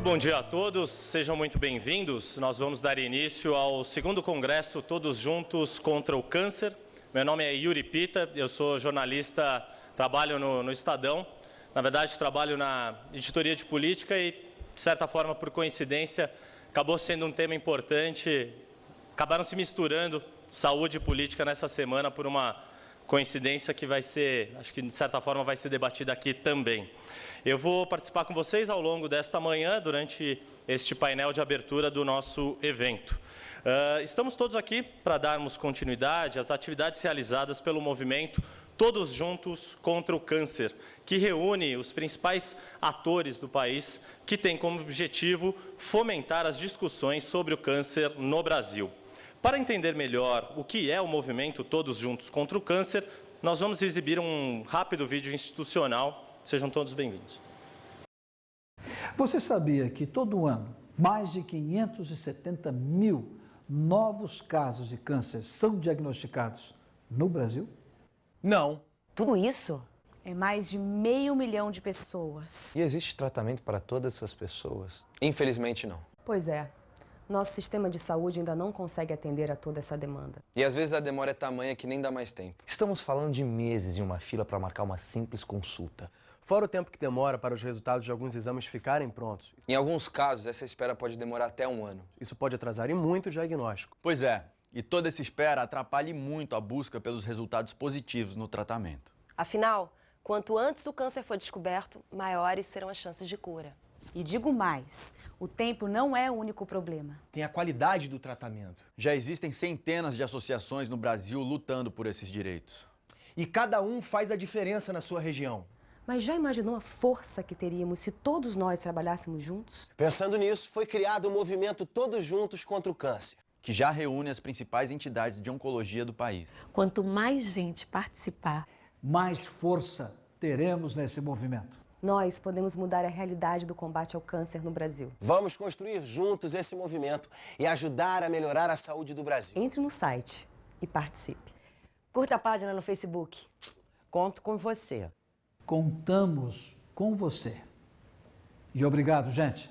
Muito bom dia a todos, sejam muito bem-vindos. Nós vamos dar início ao segundo congresso Todos Juntos contra o Câncer. Meu nome é Yuri Pita, eu sou jornalista, trabalho no Estadão. Na verdade, trabalho na editoria de política e, de certa forma, por coincidência, acabou sendo um tema importante. Acabaram se misturando saúde e política nessa semana por uma coincidência que vai ser, acho que de certa forma vai ser debatida aqui também. Eu vou participar com vocês ao longo desta manhã, durante este painel de abertura do nosso evento. Estamos todos aqui para darmos continuidade às atividades realizadas pelo movimento Todos Juntos contra o Câncer, que reúne os principais atores do país, que tem como objetivo fomentar as discussões sobre o câncer no Brasil. Para entender melhor o que é o movimento Todos Juntos contra o Câncer, nós vamos exibir um rápido vídeo institucional. Sejam todos bem-vindos. Você sabia que todo ano mais de 570 mil novos casos de câncer são diagnosticados no Brasil? Não. Tudo isso? É mais de 500 mil de pessoas. E existe tratamento para todas essas pessoas? Infelizmente, não. Pois é. Nosso sistema de saúde ainda não consegue atender a toda essa demanda. E às vezes a demora é tamanha que nem dá mais tempo. Estamos falando de meses em uma fila para marcar uma simples consulta. Fora o tempo que demora para os resultados de alguns exames ficarem prontos. Em alguns casos, essa espera pode demorar até um ano. Isso pode atrasar e muito o diagnóstico. Pois é, e toda essa espera atrapalha muito a busca pelos resultados positivos no tratamento. Afinal, quanto antes o câncer for descoberto, maiores serão as chances de cura. E digo mais, o tempo não é o único problema. Tem a qualidade do tratamento. Já existem centenas de associações no Brasil lutando por esses direitos. E cada um faz a diferença na sua região. Mas já imaginou a força que teríamos se todos nós trabalhássemos juntos? Pensando nisso, foi criado o movimento Todos Juntos contra o Câncer, que já reúne as principais entidades de oncologia do país. Quanto mais gente participar, mais força teremos nesse movimento. Nós podemos mudar a realidade do combate ao câncer no Brasil. Vamos construir juntos esse movimento e ajudar a melhorar a saúde do Brasil. Entre no site e participe. Curta a página no Facebook. conto com você. Contamos com você. E obrigado, gente.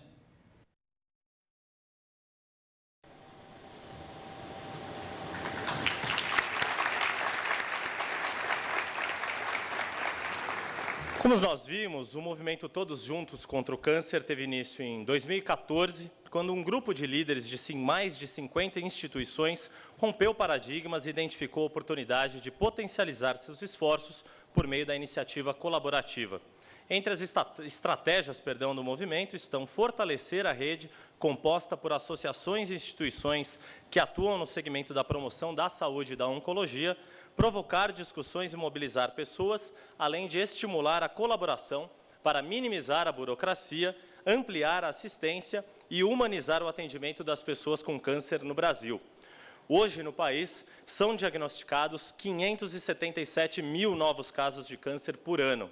Como nós vimos, o movimento Todos Juntos contra o Câncer teve início em 2014, quando um grupo de líderes de mais de 50 instituições rompeu paradigmas e identificou a oportunidade de potencializar seus esforços por meio da iniciativa colaborativa. Entre as estratégias do movimento estão fortalecer a rede composta por associações e instituições que atuam no segmento da promoção da saúde e da oncologia, provocar discussões e mobilizar pessoas, além de estimular a colaboração para minimizar a burocracia, ampliar a assistência e humanizar o atendimento das pessoas com câncer no Brasil. Hoje, no país, são diagnosticados 577 mil novos casos de câncer por ano.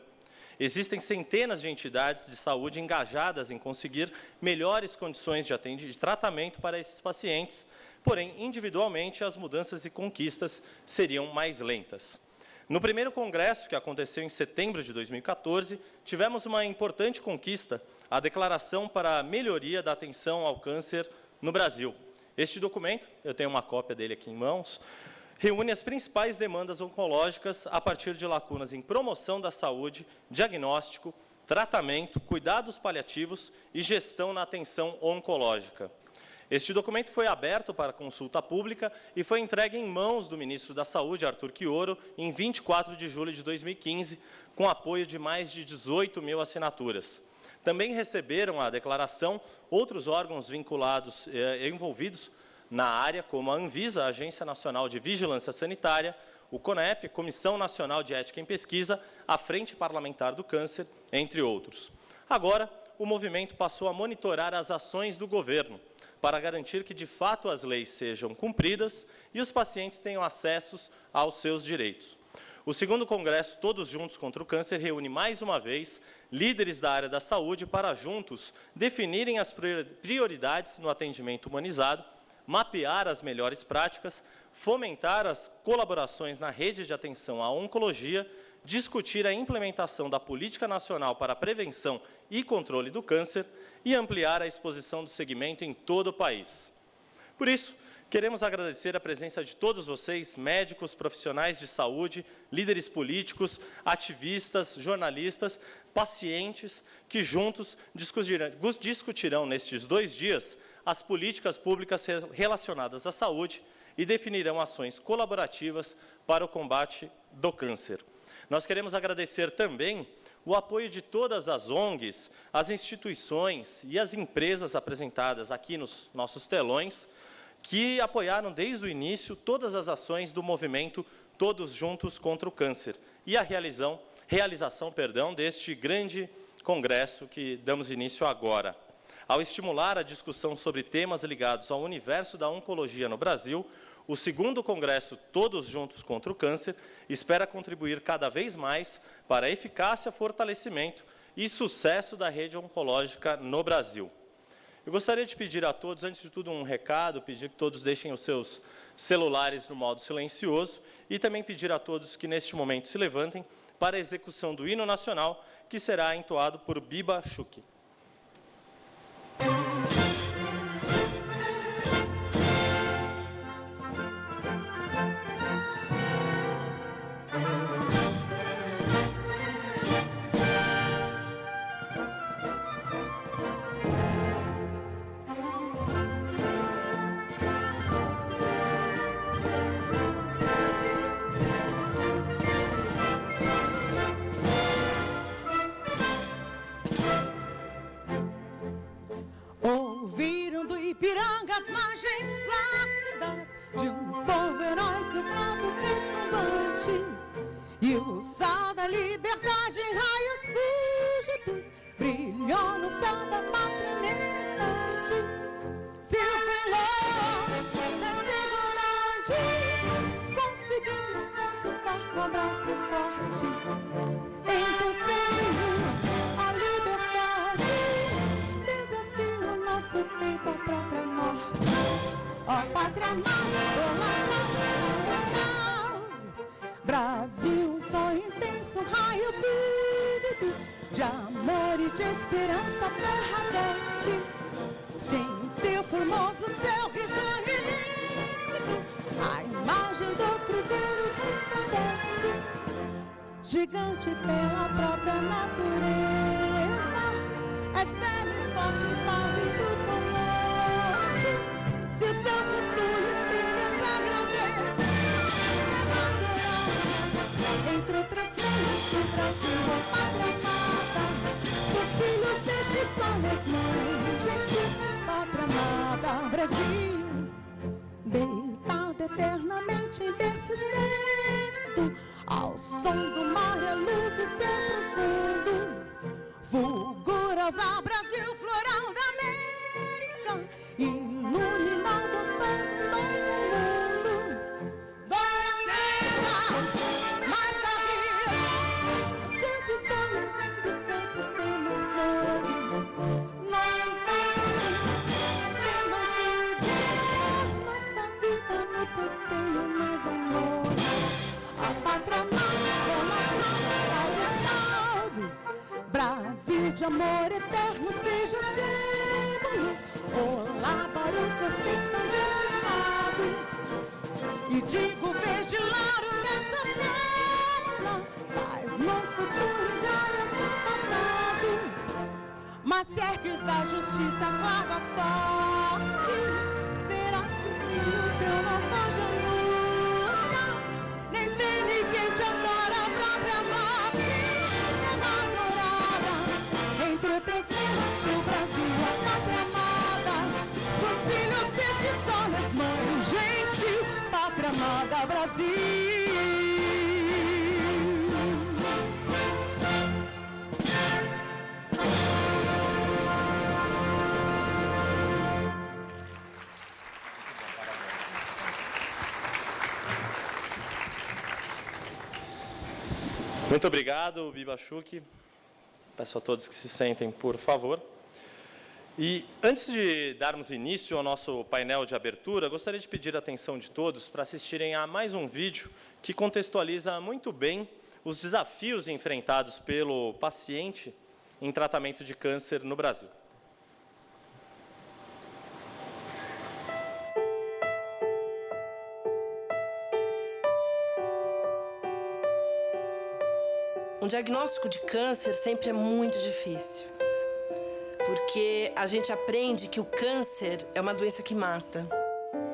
Existem centenas de entidades de saúde engajadas em conseguir melhores condições de tratamento para esses pacientes, porém, individualmente, as mudanças e conquistas seriam mais lentas. No primeiro congresso, que aconteceu em setembro de 2014, tivemos uma importante conquista, a Declaração para a Melhoria da Atenção ao Câncer no Brasil. Este documento, eu tenho uma cópia dele aqui em mãos, reúne as principais demandas oncológicas a partir de lacunas em promoção da saúde, diagnóstico, tratamento, cuidados paliativos e gestão na atenção oncológica. Este documento foi aberto para consulta pública e foi entregue em mãos do ministro da Saúde, Arthur Quiroro, em 24 de julho de 2015, com apoio de mais de 18 mil assinaturas. Também receberam a declaração outros órgãos vinculados envolvidos na área, como a Anvisa, a Agência Nacional de Vigilância Sanitária, o CONEP, Comissão Nacional de Ética em Pesquisa, a Frente Parlamentar do Câncer, entre outros. Agora, o movimento passou a monitorar as ações do governo, para garantir que, de fato, as leis sejam cumpridas e os pacientes tenham acesso aos seus direitos. O segundo congresso Todos Juntos contra o Câncer reúne, mais uma vez, líderes da área da saúde para, juntos, definirem as prioridades no atendimento humanizado, mapear as melhores práticas, fomentar as colaborações na rede de atenção à oncologia, discutir a implementação da Política Nacional para a Prevenção e Controle do Câncer, e ampliar a exposição do segmento em todo o país. Por isso, queremos agradecer a presença de todos vocês, médicos, profissionais de saúde, líderes políticos, ativistas, jornalistas, pacientes, que juntos discutirão nestes 2 dias as políticas públicas relacionadas à saúde e definirão ações colaborativas para o combate do câncer. Nós queremos agradecer também o apoio de todas as ONGs, as instituições e as empresas apresentadas aqui nos nossos telões, que apoiaram desde o início todas as ações do movimento Todos Juntos contra o Câncer e a realização deste grande congresso que damos início agora. Ao estimular a discussão sobre temas ligados ao universo da oncologia no Brasil, o 2º Congresso Todos Juntos contra o Câncer espera contribuir cada vez mais para a eficácia, fortalecimento e sucesso da rede oncológica no Brasil. Eu gostaria de pedir a todos, antes de tudo, um recado, pedir que todos deixem os seus celulares no modo silencioso e também pedir a todos que, neste momento, se levantem para a execução do hino nacional, que será entoado por Biba Shuki. Ouviram do Ipiranga as margens plácidas de um povo heróico, bravo, retumbante, e o sal da liberdade em raios fúlgidos brilhou no céu da pátria nesse instante. Se o penhor desfigurante conseguimos conquistar com abraço forte, em teu seio a liberdade desafia o nosso peito à própria morte. Ó pátria amada, salve, Brasil, um sonho intenso, um raio vívido de amor e de esperança, a terra desce. Sim, teu formoso céu risonho e límpido, a imagem do cruzeiro resplandece, gigante pela própria natureza, és belo, esporte, pálido, conosco. Se o teu futuro espelha essa grandeza, é entre outras meias do Brasil, a pátria amada, os filhos deste sol, as mães, gente, pátria amada, Brasil, deitado eternamente em berço esplêndido, ao som do mar, a luz do céu profundo, fulgurosa Brasil, floral da América, iluminado ao sol do mundo. Dói a terra, mas da vida, seus sonhos lindos campos, temos flores, nossos pastos, temos vida, nossa vida no teu seio, mais amor. A pátria amada, salve, salve, Brasil de amor eterno, seja símbolo. Olá, Barucas, fitas estrelado, e digo verde claro dessa fórmula, faz no futuro glórias no passado, mas se ergues da justiça clava forte, verás que o filho teu não foge a luta, nem tem ninguém te adora, a própria morte é adorada, entre outras cenas pro Brasil, a pátria amada, os filhos deste sol, as mães, gente, pátria amada, Brasil. Muito obrigado, Biba Shuki. Peço a todos que se sentem, por favor. E antes de darmos início ao nosso painel de abertura, gostaria de pedir a atenção de todos para assistirem a mais um vídeo que contextualiza muito bem os desafios enfrentados pelo paciente em tratamento de câncer no Brasil. Um diagnóstico de câncer sempre é muito difícil, porque a gente aprende que o câncer é uma doença que mata.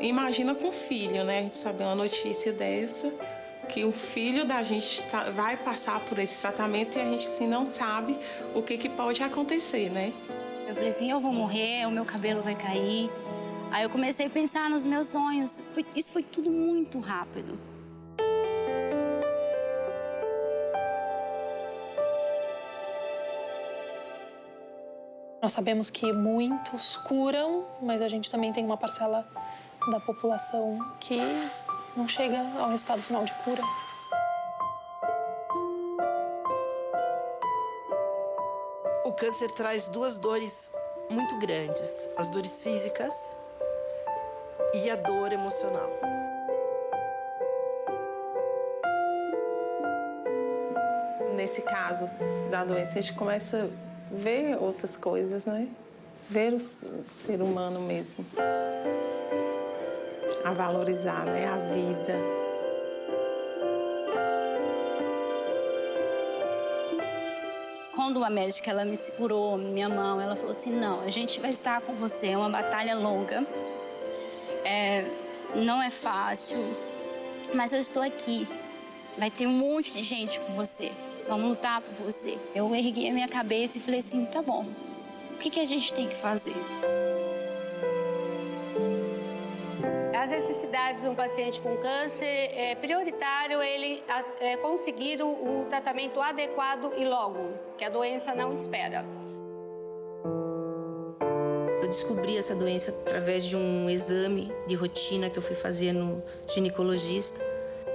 Imagina com o filho, né? A gente saber uma notícia dessa, que um filho da gente vai passar por esse tratamento e a gente assim, não sabe o que pode acontecer, né? Eu falei assim, eu vou morrer, o meu cabelo vai cair. Aí eu comecei a pensar nos meus sonhos. Isso foi tudo muito rápido. Nós sabemos que muitos curam, mas a gente também tem uma parcela da população que não chega ao resultado final de cura. O câncer traz duas dores muito grandes, as dores físicas e a dor emocional. Nesse caso da doença, a gente começa a ver outras coisas, né? Ver o ser humano mesmo. A valorizar, né? A vida. Quando a médica ela me segurou minha mão, ela falou assim, não, a gente vai estar com você, é uma batalha longa, não é fácil, mas eu estou aqui, vai ter um monte de gente com você, vamos lutar por você. Eu ergui a minha cabeça e falei assim, tá bom, o que a gente tem que fazer? As necessidades de um paciente com câncer, é prioritário ele conseguir um tratamento adequado e logo, que a doença não espera. Eu descobri essa doença através de um exame de rotina que eu fui fazer no ginecologista.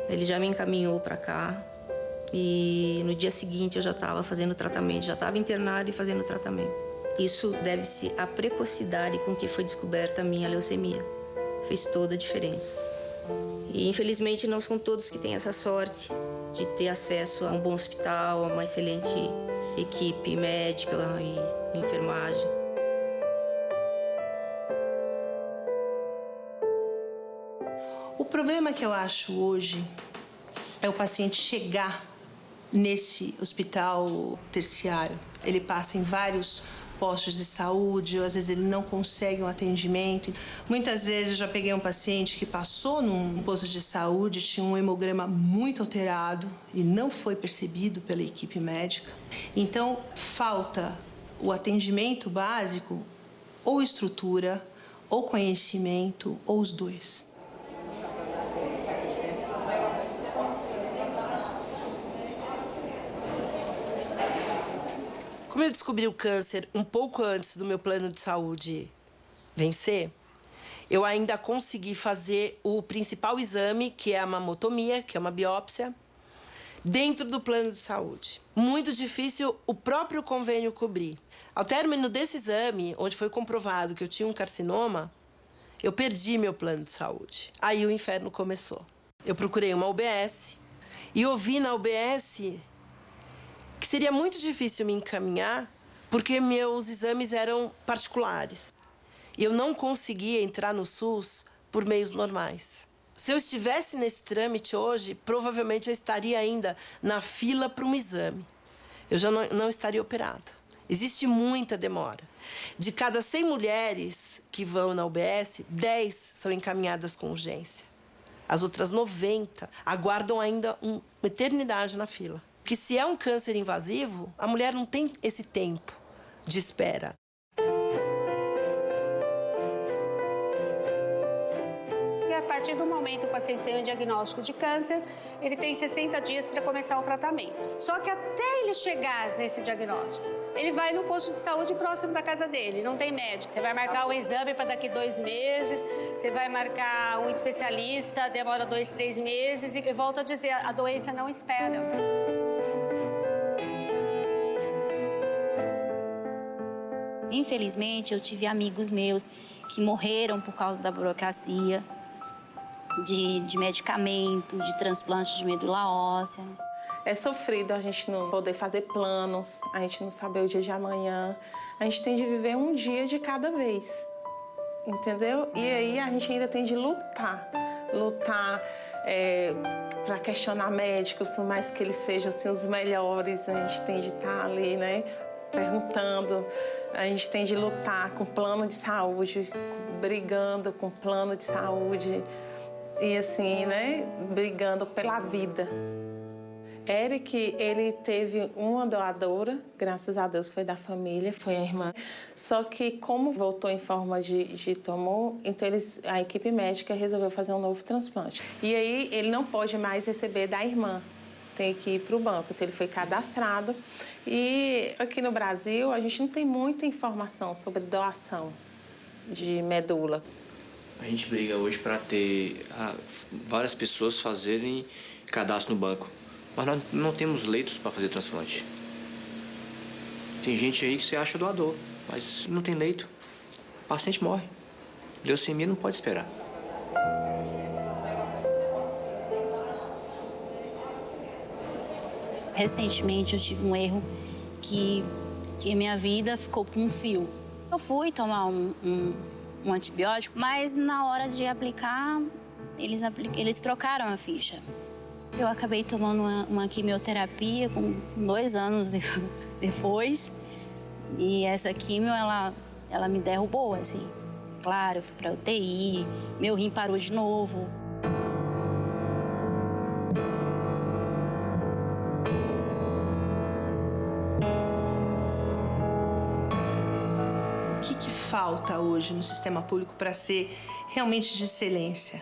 Ele já me encaminhou para cá e no dia seguinte eu já estava fazendo tratamento, já estava internada e fazendo tratamento. Isso deve-se à precocidade com que foi descoberta a minha leucemia. Fez toda a diferença. E, infelizmente, não são todos que têm essa sorte de ter acesso a um bom hospital, a uma excelente equipe médica e enfermagem. O problema que eu acho hoje é o paciente chegar nesse hospital terciário. Ele passa em vários postos de saúde, ou às vezes ele não consegue um atendimento. Muitas vezes eu já peguei um paciente que passou num posto de saúde, tinha um hemograma muito alterado e não foi percebido pela equipe médica. Então, falta o atendimento básico, ou estrutura, ou conhecimento, ou os dois. Como eu descobri o câncer um pouco antes do meu plano de saúde vencer, eu ainda consegui fazer o principal exame, que é a mamotomia, que é uma biópsia, dentro do plano de saúde. Muito difícil o próprio convênio cobrir. Ao término desse exame, onde foi comprovado que eu tinha um carcinoma, eu perdi meu plano de saúde. Aí o inferno começou. Eu procurei uma UBS e ouvi na UBS que seria muito difícil me encaminhar porque meus exames eram particulares. E eu não conseguia entrar no SUS por meios normais. Se eu estivesse nesse trâmite hoje, provavelmente eu estaria ainda na fila para um exame. Eu já não estaria operada. Existe muita demora. De cada 100 mulheres que vão na UBS, 10 são encaminhadas com urgência. As outras 90 aguardam ainda uma eternidade na fila. Que se é um câncer invasivo, a mulher não tem esse tempo de espera. E a partir do momento que o paciente tem um diagnóstico de câncer, ele tem 60 dias para começar o tratamento. Só que até ele chegar nesse diagnóstico, ele vai no posto de saúde próximo da casa dele, não tem médico. Você vai marcar um exame para daqui 2 meses, você vai marcar um especialista, demora 2, 3 meses e volto a dizer, a doença não espera. Infelizmente, eu tive amigos meus que morreram por causa da burocracia, de medicamento, de transplante de medula óssea. É sofrido a gente não poder fazer planos, a gente não saber o dia de amanhã. A gente tem de viver um dia de cada vez, entendeu? E aí a gente ainda tem de lutar para questionar médicos, por mais que eles sejam assim, os melhores, a gente tem de estar ali, né, perguntando, a gente tem de lutar com plano de saúde, brigando com plano de saúde e assim, né, brigando pela vida. Eric, ele teve uma doadora, graças a Deus foi da família, foi a irmã. Só que como voltou em forma de tumor, então a equipe médica resolveu fazer um novo transplante. E aí ele não pode mais receber da irmã, tem que ir para o banco, então ele foi cadastrado. E aqui no Brasil a gente não tem muita informação sobre doação de medula. A gente briga hoje para ter várias pessoas fazerem cadastro no banco. Mas nós não temos leitos para fazer transplante. Tem gente aí que você acha doador, mas não tem leito. O paciente morre. Leucemia não pode esperar. Recentemente eu tive um erro que minha vida ficou por um fio. Eu fui tomar um antibiótico, mas na hora de aplicar, eles trocaram a ficha. Eu acabei tomando uma quimioterapia com 2 anos depois. E essa quimio, ela me derrubou, assim. Claro, eu fui pra UTI, meu rim parou de novo. O que falta hoje no sistema público para ser realmente de excelência?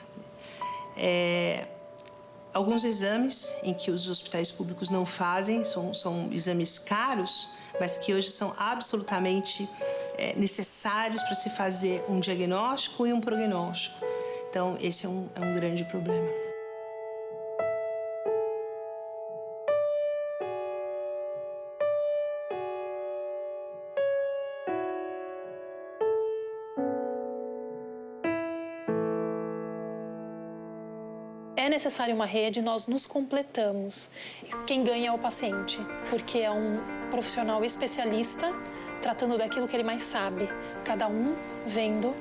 Alguns exames em que os hospitais públicos não fazem, são exames caros, mas que hoje são absolutamente necessários para se fazer um diagnóstico e um prognóstico. Então, esse é um grande problema. É necessária uma rede, nós nos completamos. Quem ganha é o paciente, porque é um profissional especialista tratando daquilo que ele mais sabe. Cada um vendo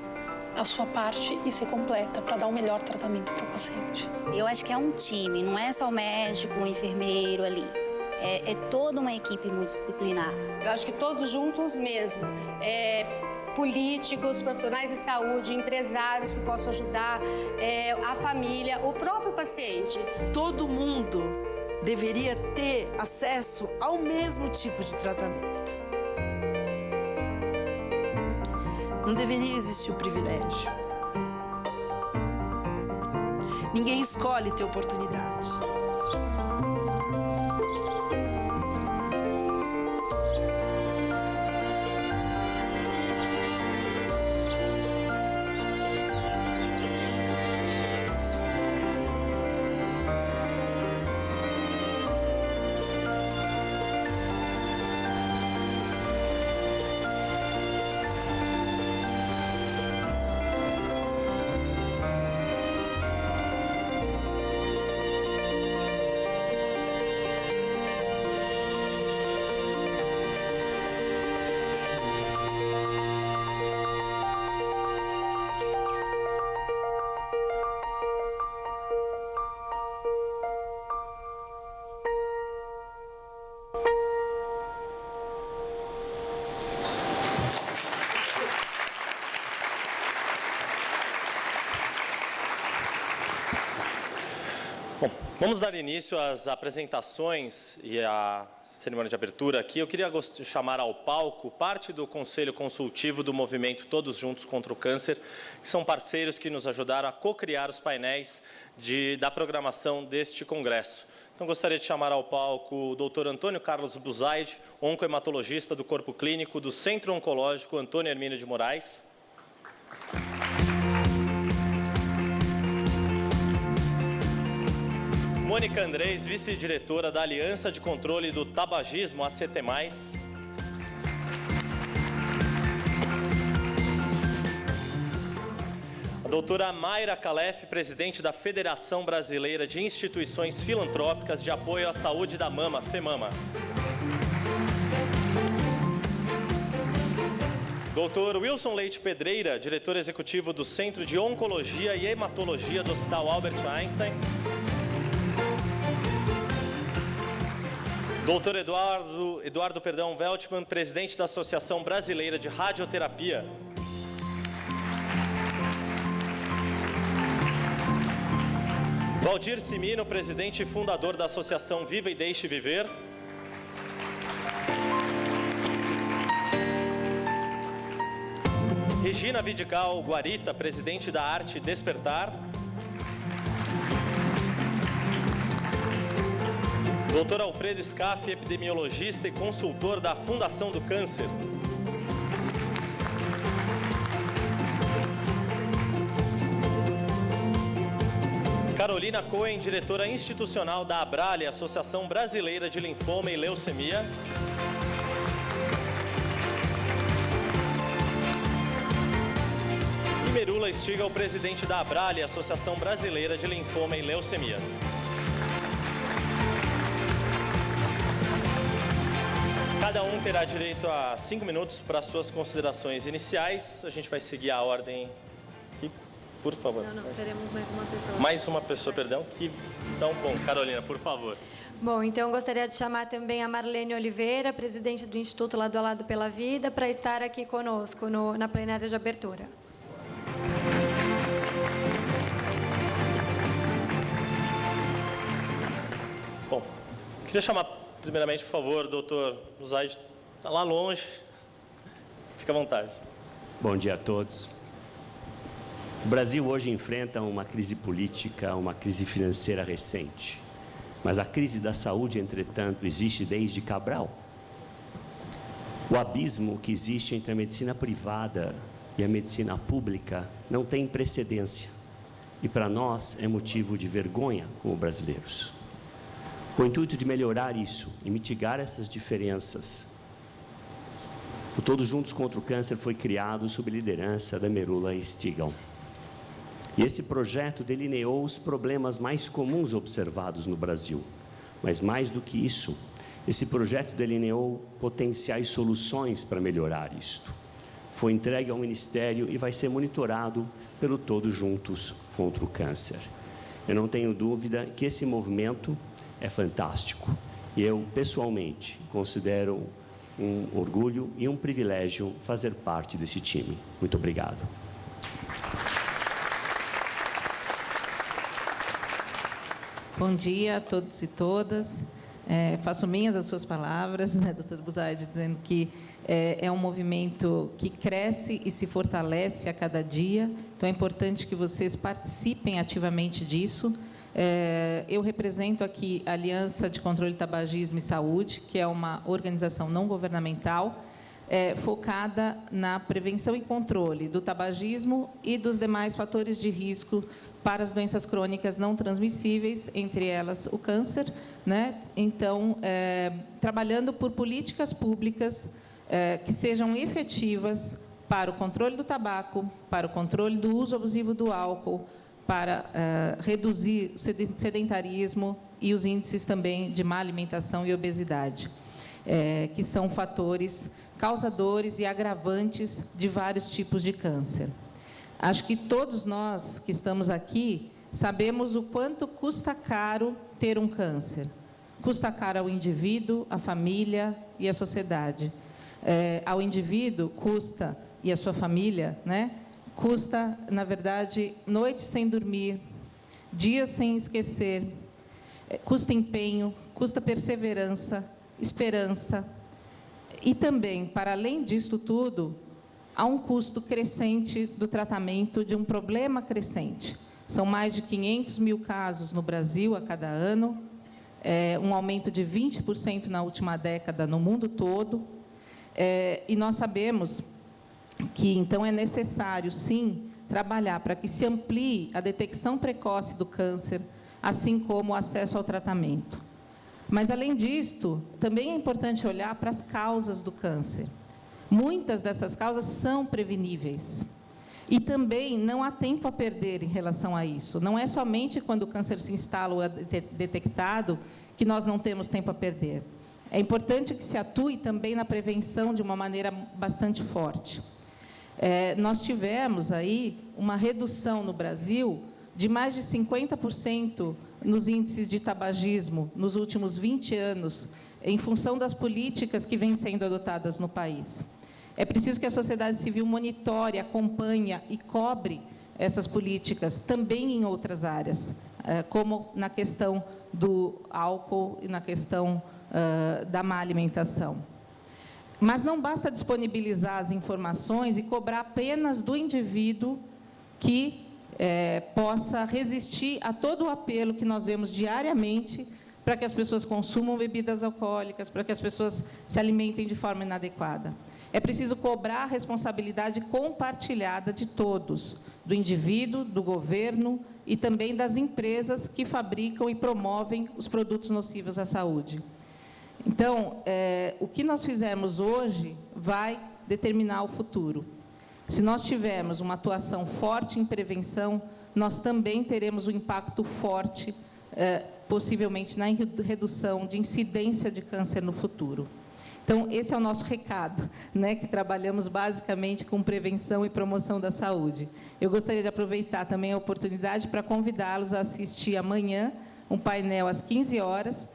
a sua parte e se completa para dar o melhor tratamento para o paciente. Eu acho que é um time, não é só o médico, o enfermeiro ali. É toda uma equipe multidisciplinar. Eu acho que todos juntos mesmo. Políticos, profissionais de saúde, empresários que possam ajudar, a família, o próprio paciente. Todo mundo deveria ter acesso ao mesmo tipo de tratamento. Não deveria existir o privilégio. Ninguém escolhe ter oportunidade. Bom, vamos dar início às apresentações e à cerimônia de abertura aqui. Eu queria chamar ao palco parte do Conselho Consultivo do Movimento Todos Juntos contra o Câncer, que são parceiros que nos ajudaram a co-criar os painéis da programação deste congresso. Então, gostaria de chamar ao palco o Dr. Antônio Carlos Buzaide, oncohematologista do Corpo Clínico do Centro Oncológico Antônio Hermínio de Moraes. Mônica Andrés, vice-diretora da Aliança de Controle do Tabagismo, ACT+. A doutora Mayra Calef, presidente da Federação Brasileira de Instituições Filantrópicas de Apoio à Saúde da Mama, FEMAMA. Dr. Wilson Leite Pedreira, diretor executivo do Centro de Oncologia e Hematologia do Hospital Albert Einstein. Doutor Eduardo Veltman, presidente da Associação Brasileira de Radioterapia. Valdir Cimino, presidente e fundador da Associação Viva e Deixe Viver. Regina Vidigal Guarita, presidente da Arte Despertar. Dr. Alfredo Scaff, epidemiologista e consultor da Fundação do Câncer. Carolina Cohen, diretora institucional da Abrale, Associação Brasileira de Linfoma e Leucemia. E Merula Stigal, presidente da Abrale, Associação Brasileira de Linfoma e Leucemia. Cada um terá direito a 5 minutos para suas considerações iniciais. A gente vai seguir a ordem aqui, por favor. Não, teremos mais uma pessoa. Mais uma pessoa, perdão. Então, bom, Carolina, por favor. Bom, então eu gostaria de chamar também a Marlene Oliveira, presidente do Instituto Lado a Lado pela Vida, para estar aqui conosco na plenária de abertura. Bom, queria chamar primeiramente, por favor, doutor Zaid, está lá longe, fica à vontade. Bom dia a todos. O Brasil hoje enfrenta uma crise política, uma crise financeira recente. Mas a crise da saúde, entretanto, existe desde Cabral. O abismo que existe entre a medicina privada e a medicina pública não tem precedência. E para nós é motivo de vergonha como brasileiros. Com o intuito de melhorar isso e mitigar essas diferenças, o Todos Juntos contra o Câncer foi criado sob liderança da Merula Stigal. E esse projeto delineou os problemas mais comuns observados no Brasil. Mas mais do que isso, esse projeto delineou potenciais soluções para melhorar isto. Foi entregue ao Ministério e vai ser monitorado pelo Todos Juntos contra o Câncer. Eu não tenho dúvida que esse movimento é fantástico. E eu, pessoalmente, considero um orgulho e um privilégio fazer parte desse time. Muito obrigado. Bom dia a todos e todas. Faço minhas as suas palavras, né, doutor Buzaide, dizendo que é um movimento que cresce e se fortalece a cada dia. Então, é importante que vocês participem ativamente disso. Eu represento aqui a Aliança de Controle de Tabagismo e Saúde, que é uma organização não governamental focada na prevenção e controle do tabagismo e dos demais fatores de risco para as doenças crônicas não transmissíveis, entre elas o câncer, né? Então, trabalhando por políticas públicas que sejam efetivas para o controle do tabaco, para o controle do uso abusivo do álcool, para reduzir o sedentarismo e os índices também de má alimentação e obesidade, que são fatores causadores e agravantes de vários tipos de câncer. Acho que todos nós que estamos aqui sabemos o quanto custa caro ter um câncer. Custa caro ao indivíduo, à família e à sociedade. Ao indivíduo custa, e à sua família, né? Custa, na verdade, noites sem dormir, dias sem esquecer, custa empenho, custa perseverança, esperança. E também, para além disso tudo, há um custo crescente do tratamento de um problema crescente. São mais de 500 mil casos no Brasil a cada ano, um aumento de 20% na última década no mundo todo. E nós sabemos que, então, é necessário, sim, trabalhar para que se amplie a detecção precoce do câncer, assim como o acesso ao tratamento. Mas, além disto, também é importante olhar para as causas do câncer. Muitas dessas causas são preveníveis. E também não há tempo a perder em relação a isso. Não é somente quando o câncer se instala ou é detectado que nós não temos tempo a perder. É importante que se atue também na prevenção de uma maneira bastante forte. Nós tivemos aí uma redução no Brasil de mais de 50% nos índices de tabagismo nos últimos 20 anos em função das políticas que vêm sendo adotadas no país. É preciso que a sociedade civil monitore, acompanhe e cobre essas políticas também em outras áreas, como na questão do álcool e na questão da má alimentação. Mas não basta disponibilizar as informações e cobrar apenas do indivíduo que possa resistir a todo o apelo que nós vemos diariamente para que as pessoas consumam bebidas alcoólicas, para que as pessoas se alimentem de forma inadequada. É preciso cobrar a responsabilidade compartilhada de todos, do indivíduo, do governo e também das empresas que fabricam e promovem os produtos nocivos à saúde. Então, o que nós fizemos hoje vai determinar o futuro. Se nós tivermos uma atuação forte em prevenção, nós também teremos um impacto forte, possivelmente, na redução de incidência de câncer no futuro. Então, esse é o nosso recado, né, que trabalhamos basicamente com prevenção e promoção da saúde. Eu gostaria de aproveitar também a oportunidade para convidá-los a assistir amanhã um painel às 15 horas,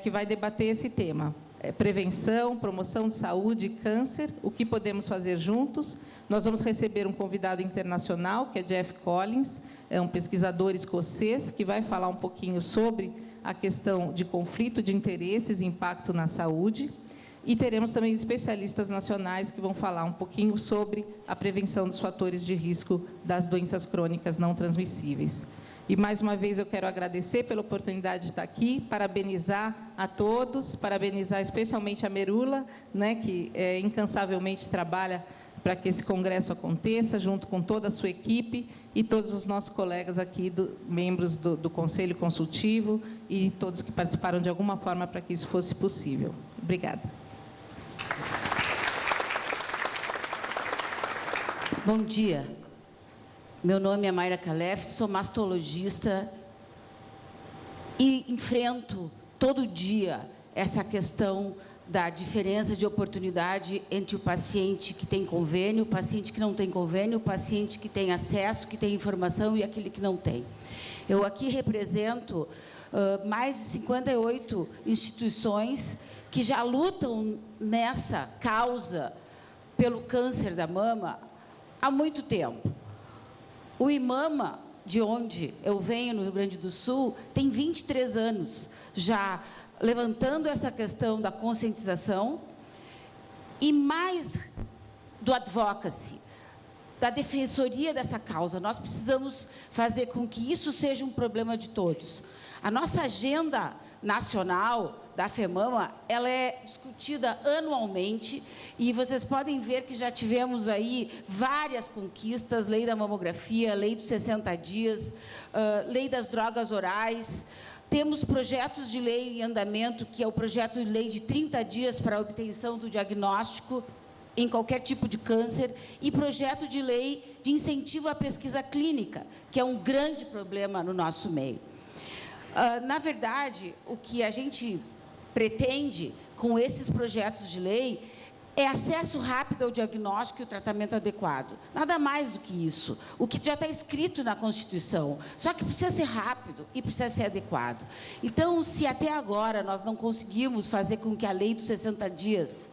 que vai debater esse tema. Prevenção, promoção de saúde e câncer, o que podemos fazer juntos. Nós vamos receber um convidado internacional, que é Jeff Collins, é um pesquisador escocês, que vai falar um pouquinho sobre a questão de conflito de interesses e impacto na saúde. E teremos também especialistas nacionais que vão falar um pouquinho sobre a prevenção dos fatores de risco das doenças crônicas não transmissíveis. E, mais uma vez, eu quero agradecer pela oportunidade de estar aqui, parabenizar a todos, parabenizar especialmente a Merula, né, que incansavelmente trabalha para que esse congresso aconteça, junto com toda a sua equipe e todos os nossos colegas aqui, membros do Conselho Consultivo e todos que participaram de alguma forma para que isso fosse possível. Obrigada. Bom dia. Meu nome é Mayra Calef, sou mastologista e enfrento todo dia essa questão da diferença de oportunidade entre o paciente que tem convênio, o paciente que não tem convênio, o paciente que tem acesso, que tem informação e aquele que não tem. Eu aqui represento mais de 58 instituições que já lutam nessa causa pelo câncer da mama há muito tempo. O IMAMA, de onde eu venho, no Rio Grande do Sul, tem 23 anos já levantando essa questão da conscientização e mais do advocacy, da defensoria dessa causa. Nós precisamos fazer com que isso seja um problema de todos. A nossa agenda nacional da FEMAMA, ela é discutida anualmente e vocês podem ver que já tivemos aí várias conquistas, lei da mamografia, lei dos 60 dias, lei das drogas orais, temos projetos de lei em andamento, que é o projeto de lei de 30 dias para a obtenção do diagnóstico em qualquer tipo de câncer e projeto de lei de incentivo à pesquisa clínica, que é um grande problema no nosso meio. Na verdade, o que a gente pretende com esses projetos de lei é acesso rápido ao diagnóstico e o tratamento adequado. Nada mais do que isso. O que já está escrito na Constituição. Só que precisa ser rápido e precisa ser adequado. Então, se até agora nós não conseguimos fazer com que a lei dos 60 dias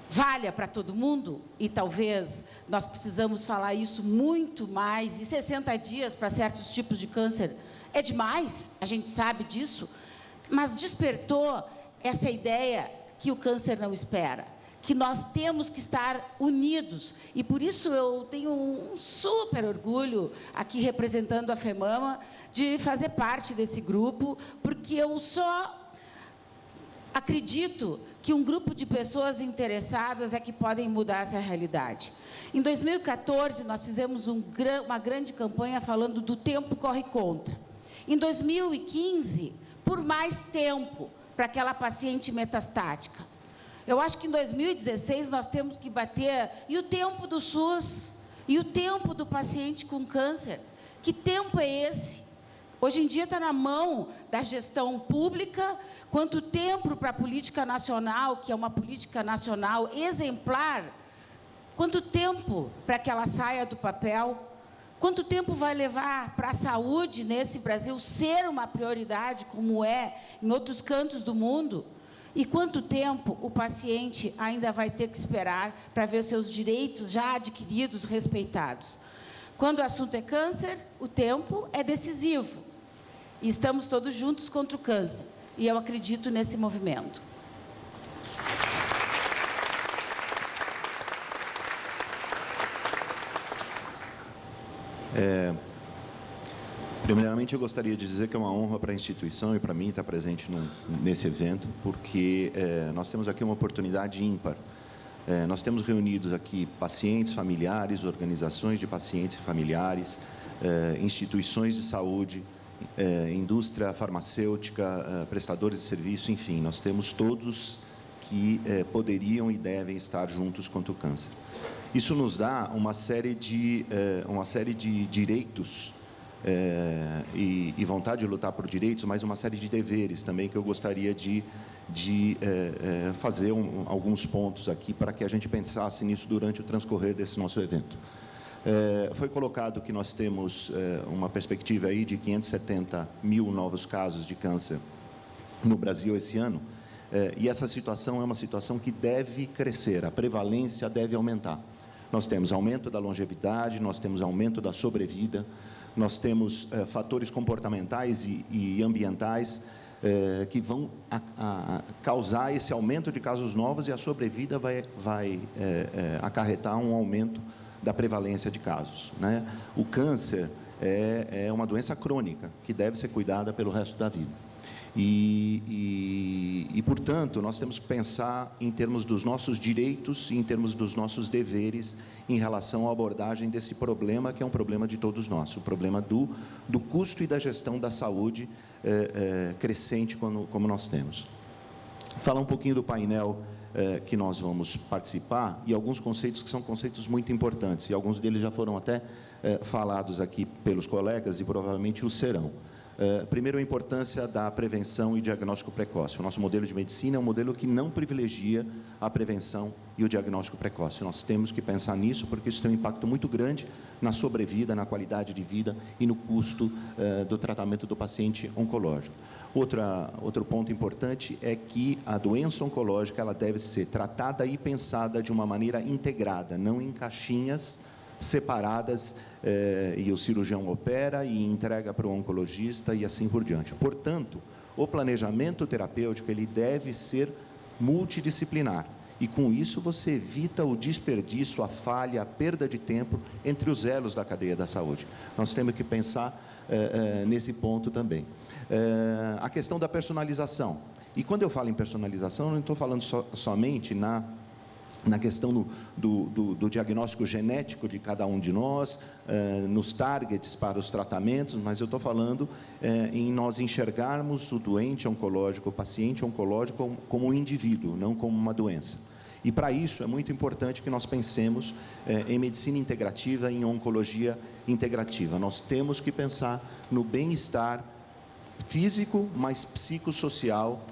valha para todo mundo, e talvez nós precisamos falar isso muito mais, e 60 dias para certos tipos de câncer é demais, a gente sabe disso, mas despertou essa ideia que o câncer não espera, que nós temos que estar unidos, e por isso eu tenho um super orgulho, aqui representando a FEMAMA, de fazer parte desse grupo, porque eu só acredito que um grupo de pessoas interessadas é que podem mudar essa realidade. Em 2014, nós fizemos uma grande campanha falando do tempo corre contra. Em 2015, por mais tempo para aquela paciente metastática. Eu acho que em 2016 nós temos que bater, e o tempo do SUS, e o tempo do paciente com câncer. Que tempo é esse? Hoje em dia está na mão da gestão pública, quanto tempo para a política nacional, que é uma política nacional exemplar, quanto tempo para que ela saia do papel, quanto tempo vai levar para a saúde nesse Brasil ser uma prioridade, como é em outros cantos do mundo, E quanto tempo o paciente ainda vai ter que esperar para ver os seus direitos já adquiridos respeitados? Quando o assunto é câncer, o tempo é decisivo. E estamos todos juntos contra o câncer. E eu acredito nesse movimento. Primeiramente, eu gostaria de dizer que é uma honra para a instituição e para mim estar presente nesse evento, porque nós temos aqui uma oportunidade ímpar. Nós temos reunidos aqui pacientes, familiares, organizações de pacientes e familiares, instituições de saúde, indústria farmacêutica, prestadores de serviço, enfim, nós temos todos que poderiam e devem estar juntos contra o câncer. Isso nos dá uma série de direitos e vontade de lutar por direitos, mas uma série de deveres também que eu gostaria de fazer alguns pontos aqui para que a gente pensasse nisso durante o transcorrer desse nosso evento. Foi colocado que nós temos uma perspectiva aí de 570 mil novos casos de câncer no Brasil esse ano, e essa situação é uma situação que deve crescer, a prevalência deve aumentar. Nós temos aumento da longevidade, nós temos aumento da sobrevida, nós temos fatores comportamentais e ambientais que vão causar esse aumento de casos novos, e a sobrevida vai acarretar um aumento da prevalência de casos, né? O câncer é uma doença crônica que deve ser cuidada pelo resto da vida. Portanto, nós temos que pensar em termos dos nossos direitos e em termos dos nossos deveres em relação à abordagem desse problema, que é um problema de todos nós, o problema do custo e da gestão da saúde crescente como nós temos. Falar um pouquinho do painel que nós vamos participar e alguns conceitos que são conceitos muito importantes, e alguns deles já foram até falados aqui pelos colegas e provavelmente o serão. Primeiro, a importância da prevenção e diagnóstico precoce. O nosso modelo de medicina é um modelo que não privilegia a prevenção e o diagnóstico precoce. Nós temos que pensar nisso, porque isso tem um impacto muito grande na sobrevida, na qualidade de vida e no custo do tratamento do paciente oncológico. Outro ponto importante é que a doença oncológica ela deve ser tratada e pensada de uma maneira integrada, não em caixinhas separadas, e o cirurgião opera e entrega para o oncologista e assim por diante. Portanto, o planejamento terapêutico ele deve ser multidisciplinar, e com isso você evita o desperdício, a falha, a perda de tempo entre os elos da cadeia da saúde. Nós temos que pensar nesse ponto também. A questão da personalização. E quando eu falo em personalização, eu não estou falando somente na questão do diagnóstico genético de cada um de nós, nos targets para os tratamentos, mas eu estou falando em nós enxergarmos o doente oncológico, o paciente oncológico como um indivíduo, não como uma doença. E para isso é muito importante que nós pensemos em medicina integrativa, em oncologia integrativa. Nós temos que pensar no bem-estar físico, mas psicossocial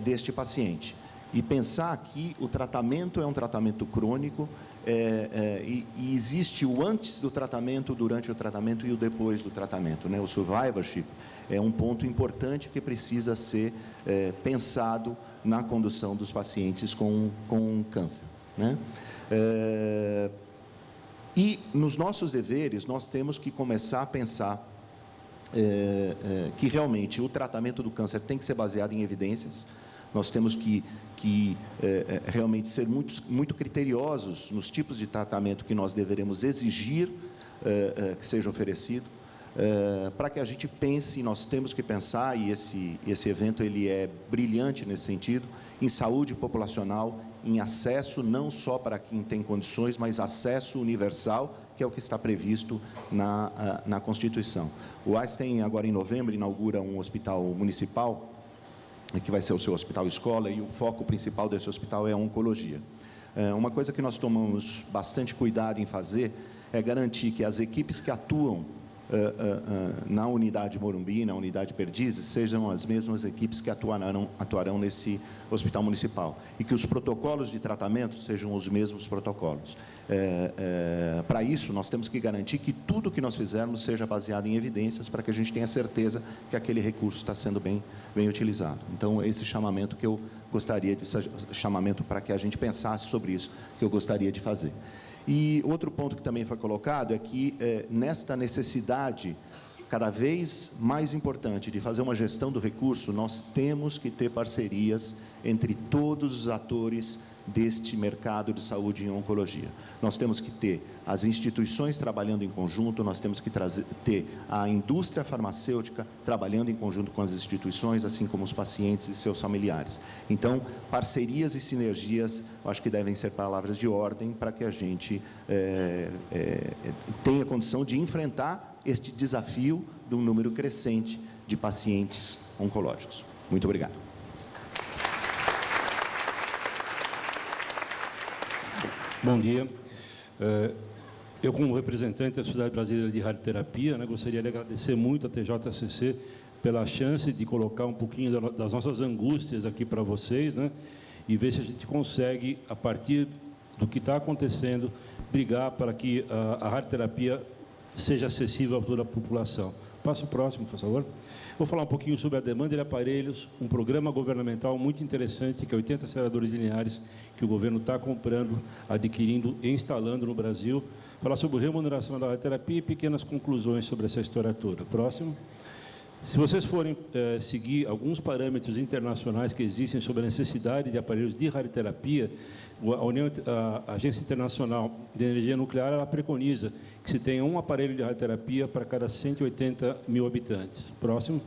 deste paciente. E pensar que o tratamento é um tratamento crônico e existe o antes do tratamento, durante o tratamento e o depois do tratamento, né? O survivorship é um ponto importante que precisa ser pensado na condução dos pacientes com câncer, né? E nos nossos deveres, nós temos que começar a pensar que realmente o tratamento do câncer tem que ser baseado em evidências. Nós temos que realmente ser muito criteriosos nos tipos de tratamento que nós deveremos exigir que seja oferecido, para que a gente pense, nós temos que pensar, e esse evento ele é brilhante nesse sentido, em saúde populacional, em acesso não só para quem tem condições, mas acesso universal, que é o que está previsto na Constituição. O Einstein, agora em novembro, inaugura um hospital municipal, que vai ser o seu hospital-escola, e o foco principal desse hospital é a oncologia. Uma coisa que nós tomamos bastante cuidado em fazer é garantir que as equipes que atuam na unidade Morumbi, na unidade Perdizes, sejam as mesmas equipes que atuarão nesse hospital municipal e que os protocolos de tratamento sejam os mesmos protocolos. Para isso, nós temos que garantir que tudo que nós fizermos seja baseado em evidências para que a gente tenha certeza que aquele recurso está sendo bem utilizado. Então, esse chamamento que eu gostaria, chamamento para que a gente pensasse sobre isso, que eu gostaria de fazer. E outro ponto que também foi colocado é que, nesta necessidade cada vez mais importante de fazer uma gestão do recurso, nós temos que ter parcerias entre todos os atores deste mercado de saúde em oncologia. Nós temos que ter as instituições trabalhando em conjunto, nós temos que ter a indústria farmacêutica trabalhando em conjunto com as instituições, assim como os pacientes e seus familiares. Então, parcerias e sinergias, eu acho que devem ser palavras de ordem para que a gente tenha condição de enfrentar este desafio de um número crescente de pacientes oncológicos. Muito obrigado. Bom dia. Eu, como representante da Sociedade Brasileira de Radioterapia, gostaria de agradecer muito à TJCC pela chance de colocar um pouquinho das nossas angústias aqui para vocês, e ver se a gente consegue, a partir do que está acontecendo, brigar para que a radioterapia seja acessível a toda a população. Passo o próximo, por favor. Vou falar um pouquinho sobre a demanda de aparelhos, um programa governamental muito interessante, que é 80 aceleradores lineares, que o governo está comprando, adquirindo e instalando no Brasil. Falar sobre remuneração da radioterapia e pequenas conclusões sobre essa história toda. Próximo. Se vocês forem seguir alguns parâmetros internacionais que existem sobre a necessidade de aparelhos de radioterapia, a Agência Internacional de Energia Nuclear, ela preconiza que se tenha um aparelho de radioterapia para cada 180 mil habitantes. Próximo.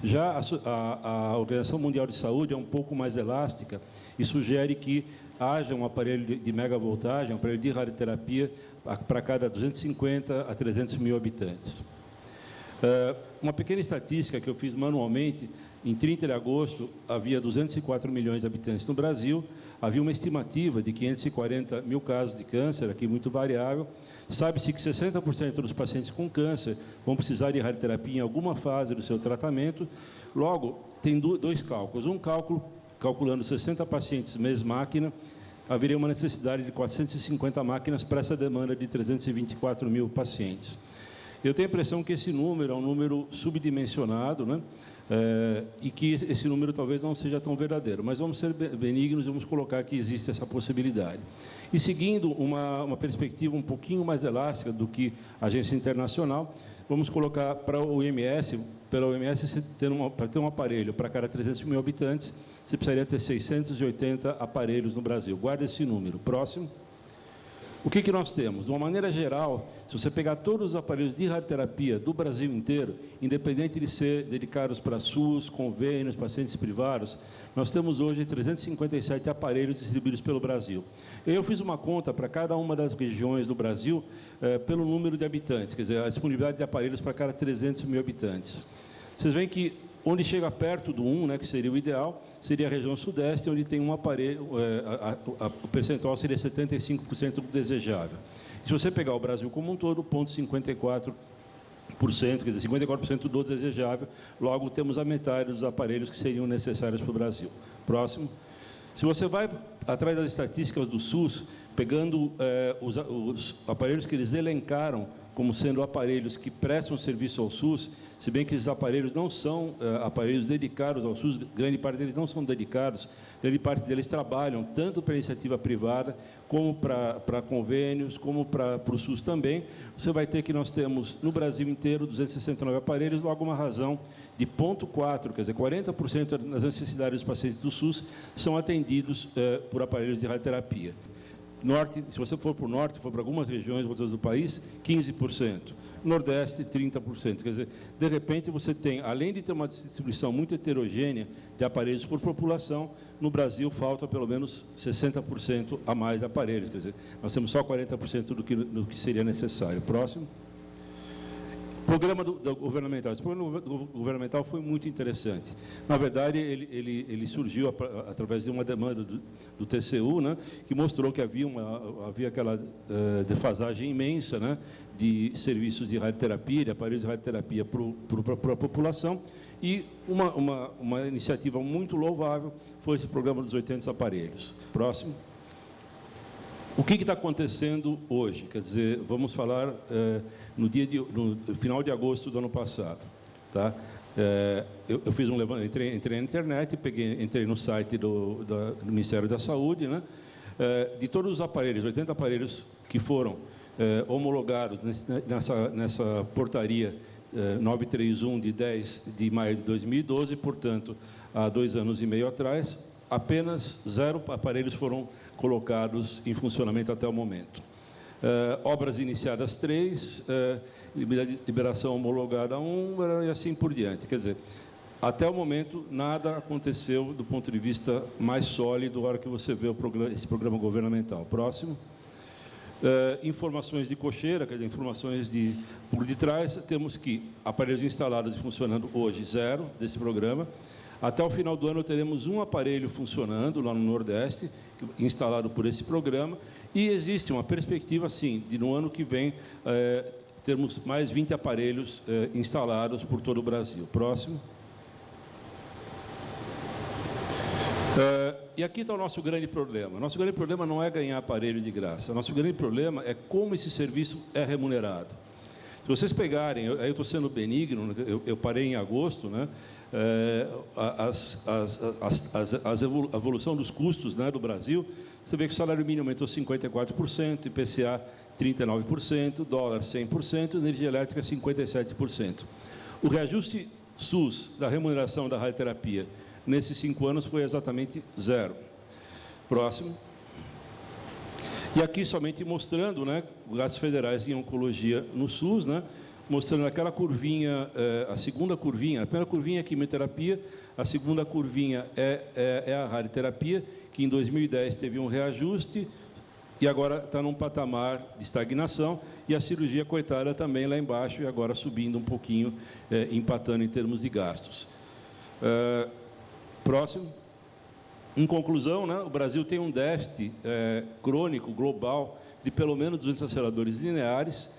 Já a Organização Mundial de Saúde é um pouco mais elástica e sugere que haja um aparelho de megavoltagem, um aparelho de radioterapia para cada 250 a 300 mil habitantes. Uma pequena estatística que eu fiz manualmente, em 30 de agosto, havia 204 milhões de habitantes no Brasil, havia uma estimativa de 540 mil casos de câncer, aqui muito variável. Sabe-se que 60% dos pacientes com câncer vão precisar de radioterapia em alguma fase do seu tratamento. Logo, tem dois cálculos. Um cálculo, calculando 60 pacientes mês máquina, haveria uma necessidade de 450 máquinas para essa demanda de 324 mil pacientes. Eu tenho a impressão que esse número é um número subdimensionado, e que esse número talvez não seja tão verdadeiro, mas vamos ser benignos e vamos colocar que existe essa possibilidade. E seguindo uma perspectiva um pouquinho mais elástica do que a agência internacional, vamos colocar para o OMS, pela OMS, para ter um aparelho para cada 300 mil habitantes, você precisaria ter 680 aparelhos no Brasil. Guarda esse número. Próximo. O que nós temos? De uma maneira geral, se você pegar todos os aparelhos de radioterapia do Brasil inteiro, independente de ser dedicados para SUS, convênios, pacientes privados, nós temos hoje 357 aparelhos distribuídos pelo Brasil. Eu fiz uma conta para cada uma das regiões do Brasil pelo número de habitantes, quer dizer, a disponibilidade de aparelhos para cada 300 mil habitantes. Vocês veem que onde chega perto do 1, que seria o ideal, seria a região sudeste, onde tem um aparelho, o percentual seria 75% do desejável. Se você pegar o Brasil como um todo, 0,54%, quer dizer, 54% do desejável, logo temos a metade dos aparelhos que seriam necessários para o Brasil. Próximo. Se você vai atrás das estatísticas do SUS, pegando os aparelhos que eles elencaram como sendo aparelhos que prestam serviço ao SUS, se bem que esses aparelhos não são aparelhos dedicados ao SUS, grande parte deles não são dedicados, grande parte deles trabalham tanto para a iniciativa privada, como para convênios, como para o SUS também. Você vai ter que nós temos, no Brasil inteiro, 269 aparelhos, logo uma razão de 0,4, quer dizer, 40% das necessidades dos pacientes do SUS são atendidos por aparelhos de radioterapia. Norte, se você for para o norte, for para algumas regiões outras do país, 15%. Nordeste, 30%. Quer dizer, de repente, você tem, além de ter uma distribuição muito heterogênea de aparelhos por população, no Brasil falta pelo menos 60% a mais aparelhos. Quer dizer, nós temos só 40% do que seria necessário. Próximo. programa governamental. Esse programa governamental foi muito interessante. Na verdade, ele surgiu através de uma demanda do TCU, né, que mostrou que havia aquela defasagem imensa, né, de serviços de radioterapia, de aparelhos de radioterapia para a população, e uma iniciativa muito louvável foi esse programa dos 800 aparelhos. Próximo. O que está acontecendo hoje? Quer dizer, vamos falar no final de agosto do ano passado. Tá? Eu fiz entrei na internet, entrei no site do Ministério da Saúde, né? De todos os aparelhos, 80 aparelhos que foram homologados nessa portaria 931 de 10 de maio de 2012, portanto, há 2 anos e meio atrás, apenas 0 aparelhos foram colocados em funcionamento até o momento. Obras iniciadas 3, liberação homologada 1 e assim por diante. Quer dizer, até o momento, nada aconteceu do ponto de vista mais sólido na hora que você vê esse programa governamental. Próximo. Informações de cocheira, quer dizer, informações por detrás, temos que aparelhos instalados e funcionando hoje, 0 desse programa. Até o final do ano teremos um aparelho funcionando lá no Nordeste, instalado por esse programa, e existe uma perspectiva, sim, de no ano que vem termos mais 20 aparelhos instalados por todo o Brasil. Próximo. E aqui está o nosso grande problema. Nosso grande problema não é ganhar aparelho de graça. Nosso grande problema é como esse serviço é remunerado. Se vocês pegarem, aí eu estou sendo benigno, eu parei em agosto, né? A evolução dos custos, né, do Brasil, você vê que o salário mínimo aumentou 54%, IPCA 39%, dólar 100%, energia elétrica 57%. O reajuste SUS da remuneração da radioterapia nesses 5 anos foi exatamente 0. Próximo. E aqui somente mostrando, né, gastos federais em oncologia no SUS, né, mostrando aquela curvinha, a segunda curvinha, a primeira curvinha é a quimioterapia, a segunda curvinha é a radioterapia, que em 2010 teve um reajuste e agora está num patamar de estagnação, e a cirurgia, coitada, também lá embaixo e agora subindo um pouquinho, empatando em termos de gastos. Próximo. Em conclusão, né, o Brasil tem um déficit crônico, global, de pelo menos 200 aceleradores lineares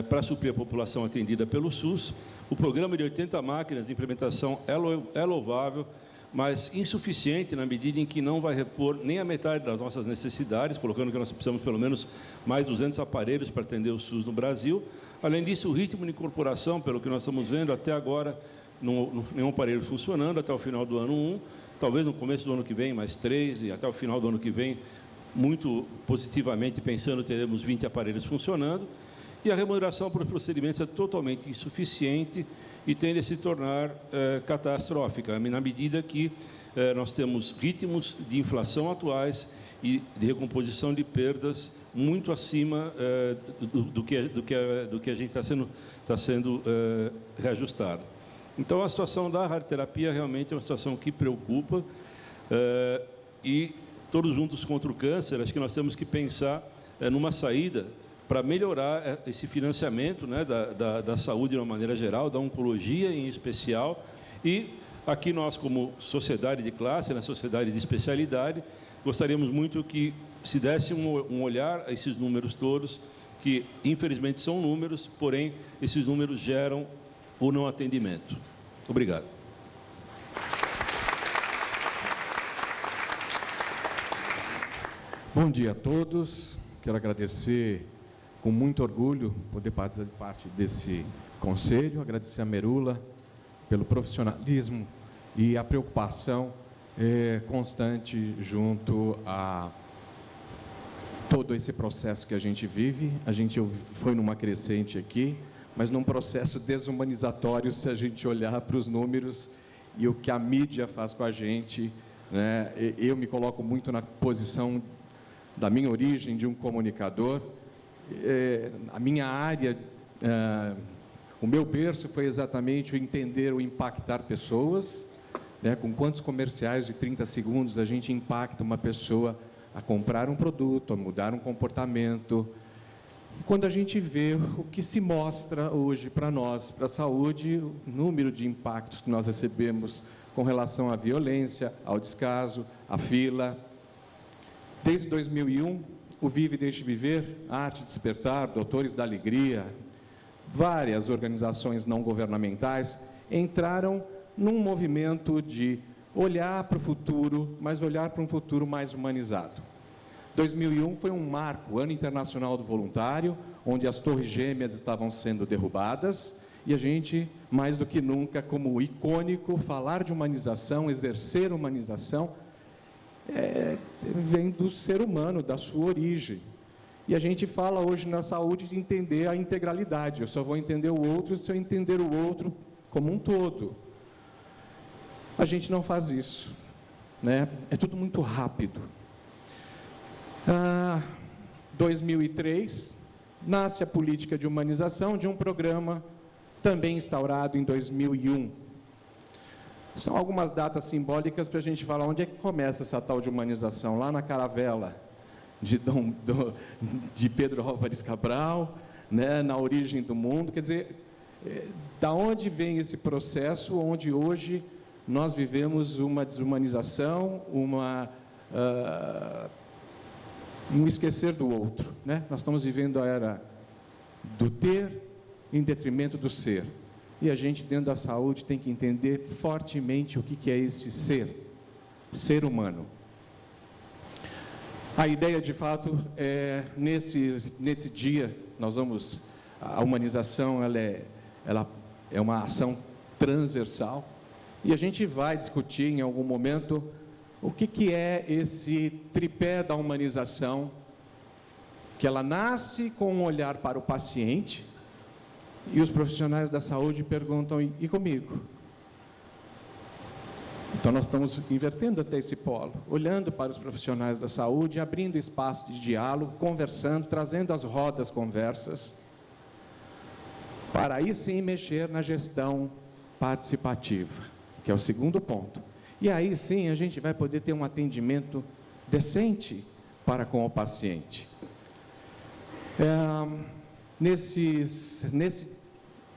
para suprir a população atendida pelo SUS. O programa de 80 máquinas de implementação é louvável, mas insuficiente na medida em que não vai repor nem a metade das nossas necessidades, colocando que nós precisamos pelo menos mais 200 aparelhos para atender o SUS no Brasil. Além disso, o ritmo de incorporação, pelo que nós estamos vendo, até agora, nenhum aparelho funcionando, até o final do ano 1, talvez no começo do ano que vem, mais 3, e até o final do ano que vem, muito positivamente pensando, teremos 20 aparelhos funcionando, e a remuneração por procedimentos é totalmente insuficiente e tende a se tornar catastrófica, na medida que nós temos ritmos de inflação atuais e de recomposição de perdas muito acima do que a gente está sendo reajustado. Então, a situação da radioterapia realmente é uma situação que preocupa, e todos juntos contra o câncer, acho que nós temos que pensar numa saída para melhorar esse financiamento, né, da saúde de uma maneira geral, da oncologia em especial, e aqui nós, como sociedade de classe, na sociedade de especialidade, gostaríamos muito que se desse um olhar a esses números todos, que infelizmente são números, porém esses números geram o não atendimento. Obrigado. Bom dia a todos. Quero agradecer com muito orgulho poder fazer parte desse conselho, agradecer a Merula pelo profissionalismo e a preocupação constante junto a todo esse processo que a gente vive. A gente foi numa crescente aqui, mas num processo desumanizatório se a gente olhar para os números e o que a mídia faz com a gente, né? Eu me coloco muito na posição da minha origem de um comunicador. A minha área, o meu berço foi exatamente o entender, o impactar pessoas, né? Com quantos comerciais de 30 segundos a gente impacta uma pessoa a comprar um produto, a mudar um comportamento. Quando a gente vê o que se mostra hoje para nós, para a saúde, o número de impactos que nós recebemos com relação à violência, ao descaso, à fila. Desde 2001, o Vive e Deixe Viver, Arte Despertar, Doutores da Alegria, várias organizações não governamentais entraram num movimento de olhar para o futuro, mas olhar para um futuro mais humanizado. 2001 foi um marco, o Ano Internacional do Voluntário, onde as torres gêmeas estavam sendo derrubadas, e a gente, mais do que nunca, como icônico, falar de humanização, exercer humanização, vem do ser humano, da sua origem. E a gente fala hoje na saúde de entender a integralidade. Eu só vou entender o outro se eu entender o outro como um todo. A gente não faz isso, né? É tudo muito rápido. 2003, nasce a política de humanização de um programa também instaurado em 2001. São algumas datas simbólicas para a gente falar onde é que começa essa tal de humanização. Lá na caravela de Pedro Álvares Cabral, né, na origem do mundo. Quer dizer, da onde vem esse processo onde hoje nós vivemos uma desumanização, um esquecer do outro, né? Nós estamos vivendo a era do ter em detrimento do ser. E a gente, dentro da saúde, tem que entender fortemente o que é esse ser humano. A ideia, de fato, nesse dia, a humanização, ela é uma ação transversal, e a gente vai discutir em algum momento o que é esse tripé da humanização, que ela nasce com um olhar para o paciente, e os profissionais da saúde perguntam, e comigo? Então, nós estamos invertendo até esse polo, olhando para os profissionais da saúde, abrindo espaço de diálogo, conversando, trazendo as rodas conversas, para aí sim mexer na gestão participativa, que é o segundo ponto. E aí sim a gente vai poder ter um atendimento decente para com o paciente. Nesse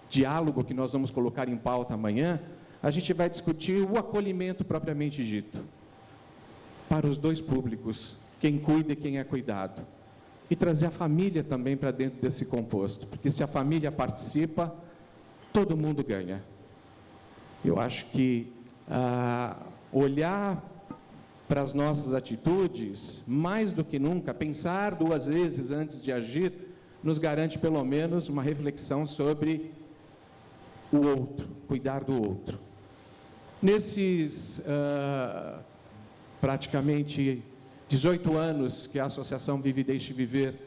diálogo que nós vamos colocar em pauta amanhã, a gente vai discutir o acolhimento propriamente dito, para os dois públicos, quem cuida e quem é cuidado. E trazer a família também para dentro desse composto, porque se a família participa, todo mundo ganha. Eu acho que olhar para as nossas atitudes, mais do que nunca, pensar duas vezes antes de agir, nos garante pelo menos uma reflexão sobre o outro, cuidar do outro. Nesses praticamente 18 anos que a Associação Vive e Deixe Viver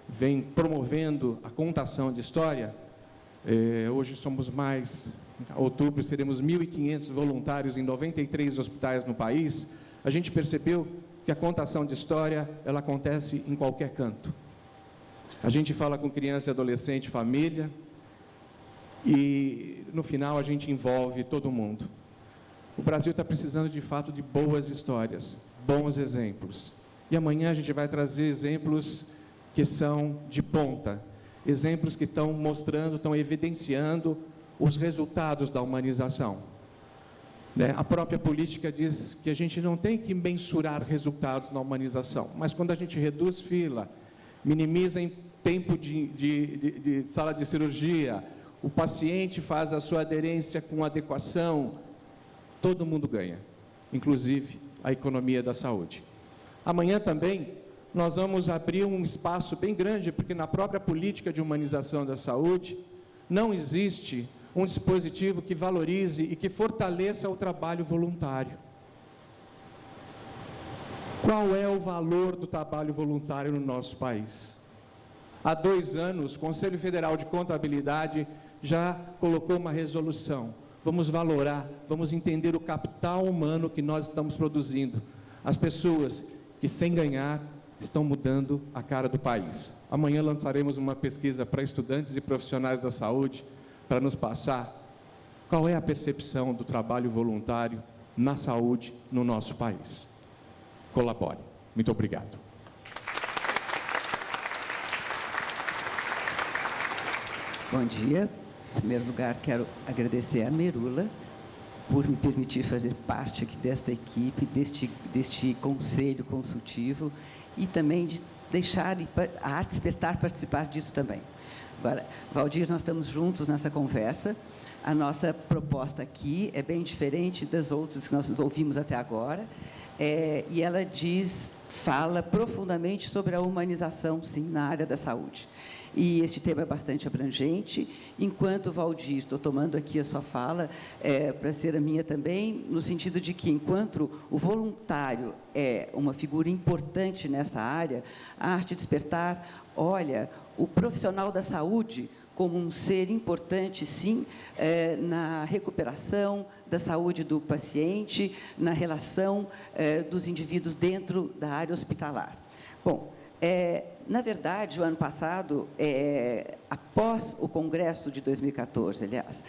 vem promovendo a contação de história, hoje somos mais, em outubro seremos 1.500 voluntários em 93 hospitais no país, a gente percebeu que a contação de história, ela acontece em qualquer canto. A gente fala com criança, adolescente, família, e no final a gente envolve todo mundo. O Brasil está precisando de fato de boas histórias, bons exemplos. E amanhã a gente vai trazer exemplos que são de ponta, exemplos que estão mostrando, estão evidenciando os resultados da humanização. A própria política diz que a gente não tem que mensurar resultados na humanização, mas quando a gente reduz fila, minimiza em tempo de sala de cirurgia, o paciente faz a sua aderência com adequação, todo mundo ganha, inclusive a economia da saúde. Amanhã também nós vamos abrir um espaço bem grande, porque na própria política de humanização da saúde não existe um dispositivo que valorize e que fortaleça o trabalho voluntário. Qual é o valor do trabalho voluntário no nosso país? Há 2 anos, o Conselho Federal de Contabilidade já colocou uma resolução. Vamos valorar, vamos entender o capital humano que nós estamos produzindo. As pessoas que, sem ganhar, estão mudando a cara do país. Amanhã lançaremos uma pesquisa para estudantes e profissionais da saúde, para nos passar qual é a percepção do trabalho voluntário na saúde no nosso país. Colabore. Muito obrigado. Bom dia. Em primeiro lugar, quero agradecer a Merula por me permitir fazer parte aqui desta equipe, deste conselho consultivo e também de deixar a Arte Despertar participar disso também. Agora, Valdir, nós estamos juntos nessa conversa. A nossa proposta aqui é bem diferente das outras que nós ouvimos até agora, e ela fala profundamente sobre a humanização, sim, na área da saúde. E este tema é bastante abrangente. Enquanto, Valdir, estou tomando aqui a sua fala para ser a minha também, no sentido de que, enquanto o voluntário é uma figura importante nessa área, a Arte Despertar olha o profissional da saúde como um ser importante, sim, na recuperação da saúde do paciente, na relação dos indivíduos dentro da área hospitalar. Bom, na verdade, o ano passado, após o Congresso de 2014, aliás,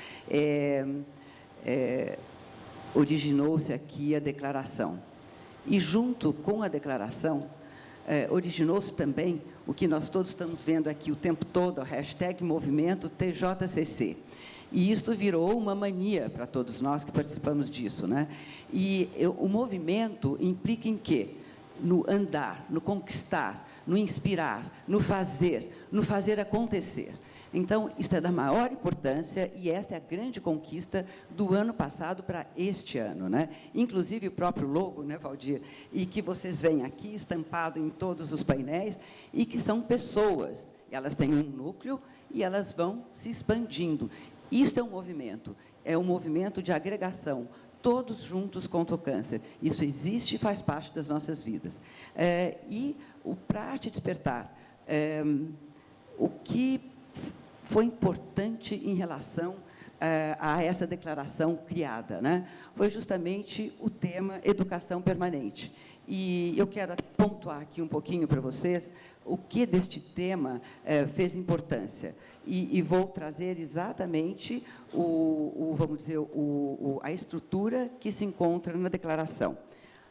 originou-se aqui a declaração. E, junto com a declaração, originou-se também o que nós todos estamos vendo aqui o tempo todo, a hashtag movimento TJCC. E isto virou uma mania para todos nós que participamos disso, né? E o movimento implica em quê? No andar, no conquistar, no inspirar, no fazer acontecer. Então, isso é da maior importância e esta é a grande conquista do ano passado para este ano, né? Inclusive o próprio logo, né, Valdir? E que vocês veem aqui estampado em todos os painéis e que são pessoas. Elas têm um núcleo e elas vão se expandindo. Isso é um movimento de agregação, todos juntos contra o câncer. Isso existe e faz parte das nossas vidas. E para a Arte Despertar, o que foi importante em relação a essa declaração criada, né? Foi justamente o tema educação permanente. E eu quero pontuar aqui um pouquinho para vocês o que deste tema fez importância. E vou trazer exatamente vamos dizer, a estrutura que se encontra na declaração.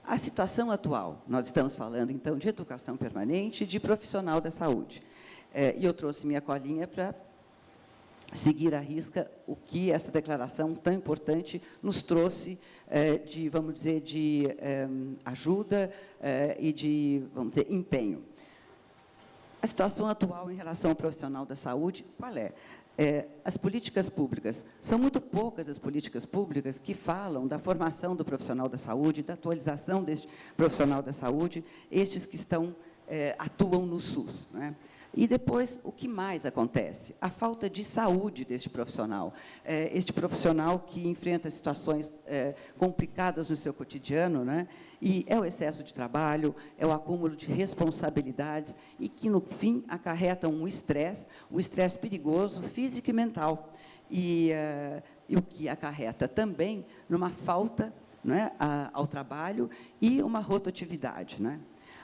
A situação atual, nós estamos falando, então, de educação permanente e de profissional da saúde. E eu trouxe minha colinha para seguir à risca o que essa declaração tão importante nos trouxe de, vamos dizer, de ajuda e de, vamos dizer, empenho. A situação atual em relação ao profissional da saúde, qual é? As políticas públicas, são muito poucas as políticas públicas que falam da formação do profissional da saúde, da atualização deste profissional da saúde, estes que atuam no SUS, né? E depois, o que mais acontece? A falta de saúde deste profissional. Este profissional que enfrenta situações complicadas no seu cotidiano, né? E é o excesso de trabalho, é o acúmulo de responsabilidades e que, no fim, acarretam um estresse perigoso, físico e mental. E o que acarreta também numa falta, né, ao trabalho e uma rotatividade, né?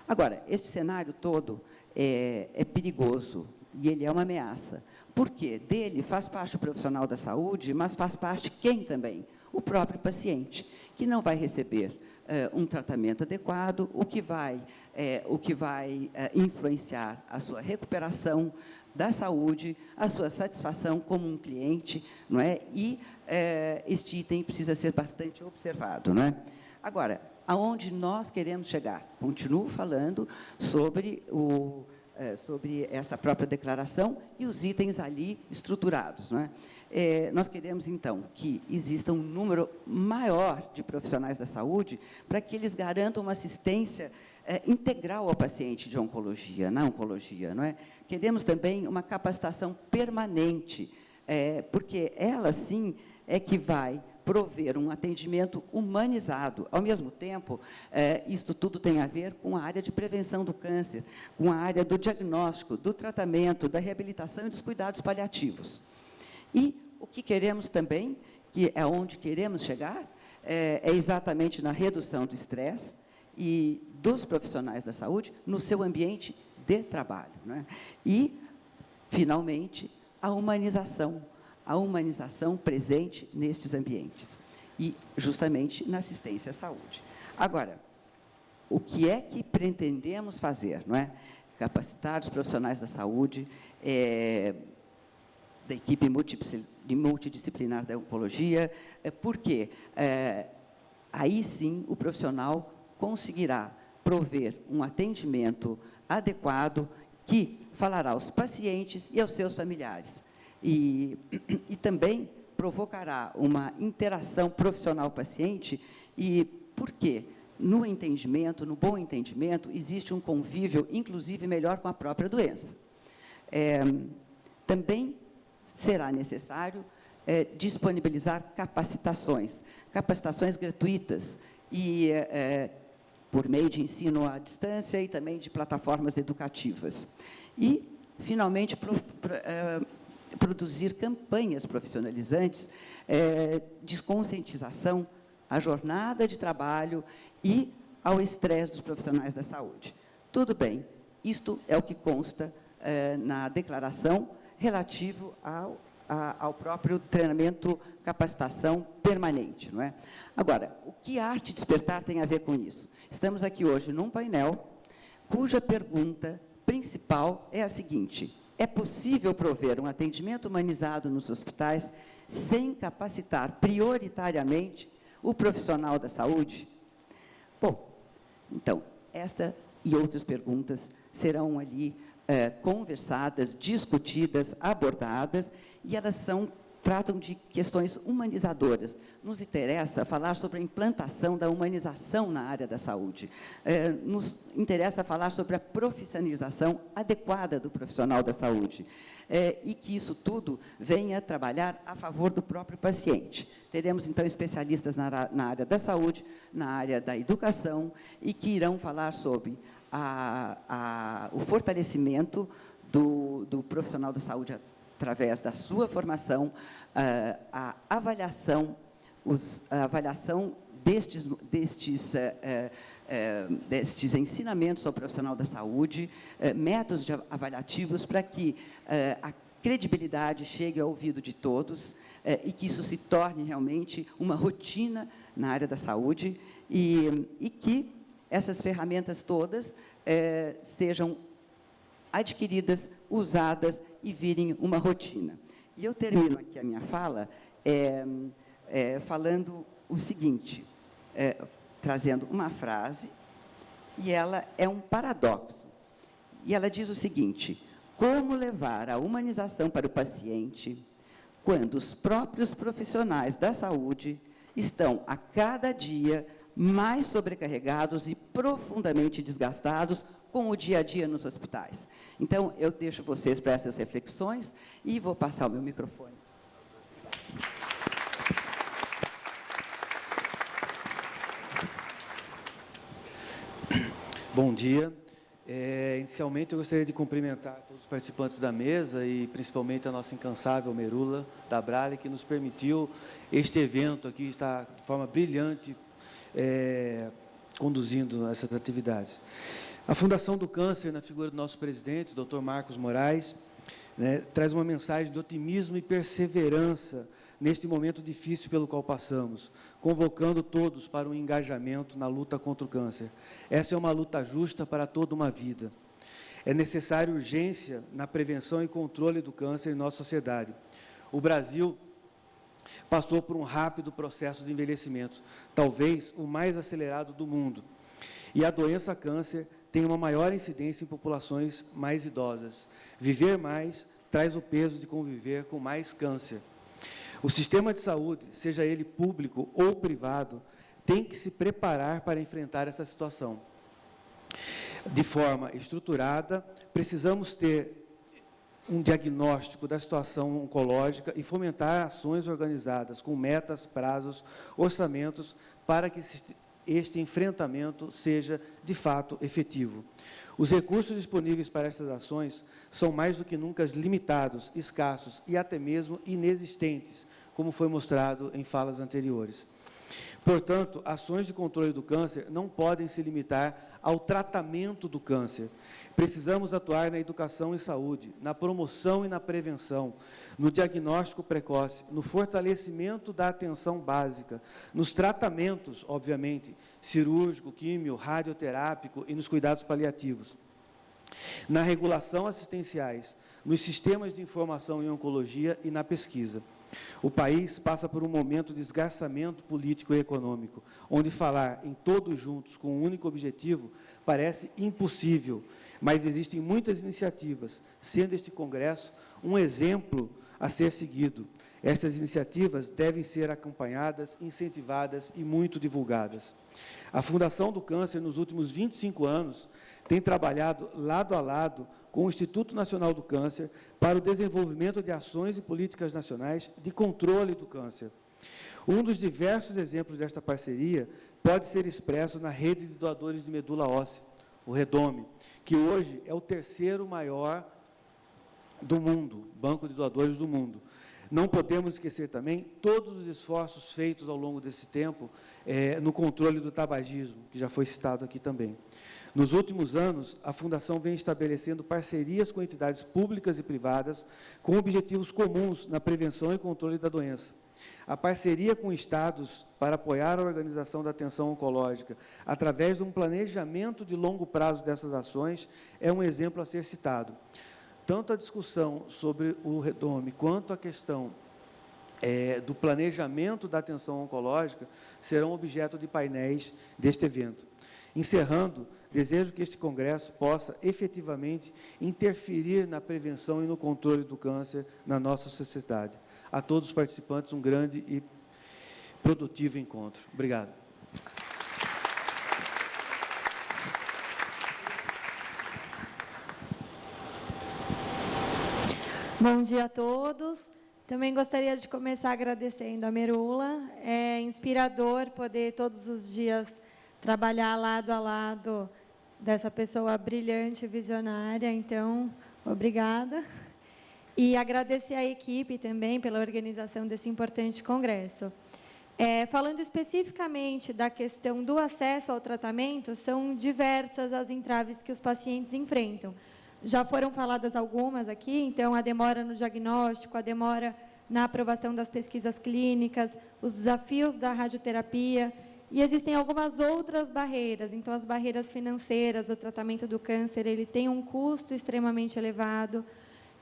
Agora, este cenário todo é perigoso e ele é uma ameaça. Por quê? Dele faz parte o profissional da saúde, mas faz parte quem também? O próprio paciente, que não vai receber um tratamento adequado, o que vai influenciar a sua recuperação da saúde, a sua satisfação como um cliente, não é? E este item precisa ser bastante observado, não é? Agora, aonde nós queremos chegar? Continuo falando sobre esta própria declaração e os itens ali estruturados, não é? Nós queremos, então, que exista um número maior de profissionais da saúde para que eles garantam uma assistência integral ao paciente de oncologia, na oncologia, não é? Queremos também uma capacitação permanente, porque ela, sim, é que vai prover um atendimento humanizado. Ao mesmo tempo, isto tudo tem a ver com a área de prevenção do câncer, com a área do diagnóstico, do tratamento, da reabilitação e dos cuidados paliativos. E o que queremos também, que é onde queremos chegar, é exatamente na redução do estresse e dos profissionais da saúde no seu ambiente de trabalho, né? E, finalmente, a humanização presente nestes ambientes e, justamente, na assistência à saúde. Agora, o que é que pretendemos fazer, não é? Capacitar os profissionais da saúde, equipe multidisciplinar da oncologia, porque aí sim o profissional conseguirá prover um atendimento adequado que falará aos pacientes e aos seus familiares. E também provocará uma interação profissional-paciente, e por quê? No entendimento, no bom entendimento, existe um convívio, inclusive, melhor com a própria doença. Também será necessário disponibilizar capacitações gratuitas, e por meio de ensino à distância e também de plataformas educativas. E, finalmente, produzir campanhas profissionalizantes de conscientização à jornada de trabalho e ao estresse dos profissionais da saúde. Tudo bem, isto é o que consta na declaração relativo ao próprio treinamento, capacitação permanente, não é? Agora, o que a Arte Despertar tem a ver com isso? Estamos aqui hoje num painel cuja pergunta principal é a seguinte: é possível prover um atendimento humanizado nos hospitais sem capacitar prioritariamente o profissional da saúde? Bom, então, esta e outras perguntas serão ali conversadas, discutidas, abordadas, e elas tratam de questões humanizadoras. Nos interessa falar sobre a implantação da humanização na área da saúde. Nos interessa falar sobre a profissionalização adequada do profissional da saúde. E que isso tudo venha trabalhar a favor do próprio paciente. Teremos, então, especialistas na área da saúde, na área da educação, e que irão falar sobre o fortalecimento do profissional da saúde através da sua formação, a avaliação destes ensinamentos ao profissional da saúde, métodos avaliativos para que a credibilidade chegue ao ouvido de todos, e que isso se torne realmente uma rotina na área da saúde, e que essas ferramentas todas sejam adquiridas, usadas e virem uma rotina. E eu termino aqui a minha fala falando o seguinte, trazendo uma frase, e ela é um paradoxo. E ela diz o seguinte: como levar a humanização para o paciente quando os próprios profissionais da saúde estão, a cada dia, mais sobrecarregados e profundamente desgastados com o dia a dia nos hospitais? Então, eu deixo vocês para essas reflexões e vou passar o meu microfone. Bom dia. Inicialmente, eu gostaria de cumprimentar todos os participantes da mesa e, principalmente, a nossa incansável Merula da Brale, que nos permitiu este evento aqui, estar de forma brilhante conduzindo essas atividades. A Fundação do Câncer, na figura do nosso presidente, Dr. Marcos Moraes, traz uma mensagem de otimismo e perseverança neste momento difícil pelo qual passamos, convocando todos para um engajamento na luta contra o câncer. Essa é uma luta justa para toda uma vida. É necessária urgência na prevenção e controle do câncer em nossa sociedade. O Brasil passou por um rápido processo de envelhecimento, talvez o mais acelerado do mundo. E a doença câncer tem uma maior incidência em populações mais idosas. Viver mais traz o peso de conviver com mais câncer. O sistema de saúde, seja ele público ou privado, tem que se preparar para enfrentar essa situação. De forma estruturada, precisamos ter um diagnóstico da situação oncológica e fomentar ações organizadas com metas, prazos, orçamentos, para que este enfrentamento seja, de fato, efetivo. Os recursos disponíveis para essas ações são mais do que nunca limitados, escassos e até mesmo inexistentes, como foi mostrado em falas anteriores. Portanto, ações de controle do câncer não podem se limitar ao tratamento do câncer. Precisamos atuar na educação e saúde, na promoção e na prevenção, no diagnóstico precoce, no fortalecimento da atenção básica, nos tratamentos, obviamente, cirúrgico, químio, radioterápico e nos cuidados paliativos. na regulação assistenciais, nos sistemas de informação em oncologia e na pesquisa. O país passa por um momento de esgarçamento político e econômico, onde falar em todos juntos com um único objetivo parece impossível, mas existem muitas iniciativas, sendo este Congresso um exemplo a ser seguido. Essas iniciativas devem ser acompanhadas, incentivadas e muito divulgadas. A Fundação do Câncer, nos últimos 25 anos, tem trabalhado lado a lado com o Instituto Nacional do Câncer para o desenvolvimento de ações e políticas nacionais de controle do câncer. Um dos diversos exemplos desta parceria pode ser expresso na rede de doadores de medula óssea, o REDOME, que hoje é o terceiro maior do mundo, banco de doadores do mundo. Não podemos esquecer também todos os esforços feitos ao longo desse tempo no controle do tabagismo, que já foi citado aqui também. Nos últimos anos, a Fundação vem estabelecendo parcerias com entidades públicas e privadas com objetivos comuns na prevenção e controle da doença. A parceria com estados para apoiar a organização da atenção oncológica através de um planejamento de longo prazo dessas ações é um exemplo a ser citado. Tanto a discussão sobre o REDOME quanto a questão do planejamento da atenção oncológica serão objeto de painéis deste evento. Encerrando, desejo que este Congresso possa efetivamente interferir na prevenção e no controle do câncer na nossa sociedade. A todos os participantes, um grande e produtivo encontro. Obrigado. Bom dia a todos. Também gostaria de começar agradecendo a Merula. É inspirador poder todos os dias trabalhar lado a lado dessa pessoa brilhante e visionária. Então, obrigada. E agradecer à equipe também pela organização desse importante congresso. Falando especificamente da questão do acesso ao tratamento, são diversas as entraves que os pacientes enfrentam. Já foram faladas algumas aqui, então a demora no diagnóstico, a demora na aprovação das pesquisas clínicas, os desafios da radioterapia, e existem algumas outras barreiras. Então, as barreiras financeiras do tratamento do câncer, ele tem um custo extremamente elevado.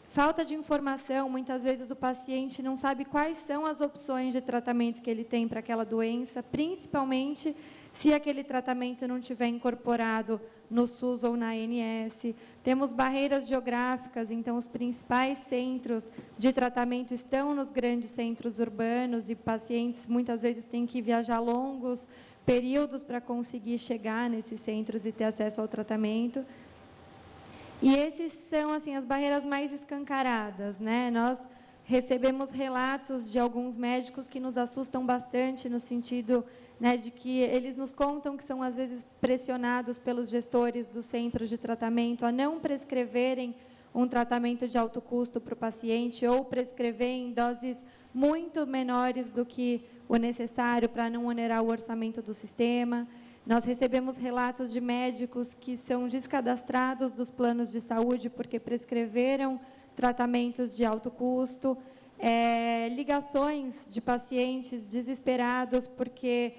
Falta de informação, muitas vezes o paciente não sabe quais são as opções de tratamento que ele tem para aquela doença, principalmente se aquele tratamento não tiver incorporado no SUS ou na ANS. Temos barreiras geográficas, então os principais centros de tratamento estão nos grandes centros urbanos e pacientes muitas vezes têm que viajar longos períodos para conseguir chegar nesses centros e ter acesso ao tratamento. E esses são assim as barreiras mais escancaradas, né? Nós recebemos relatos de alguns médicos que nos assustam bastante no sentido, né, de que eles nos contam que são às vezes pressionados pelos gestores dos centros de tratamento a não prescreverem um tratamento de alto custo para o paciente ou prescrever em doses muito menores do que o necessário para não onerar o orçamento do sistema. Nós recebemos relatos de médicos que são descadastrados dos planos de saúde porque prescreveram tratamentos de alto custo, ligações de pacientes desesperados porque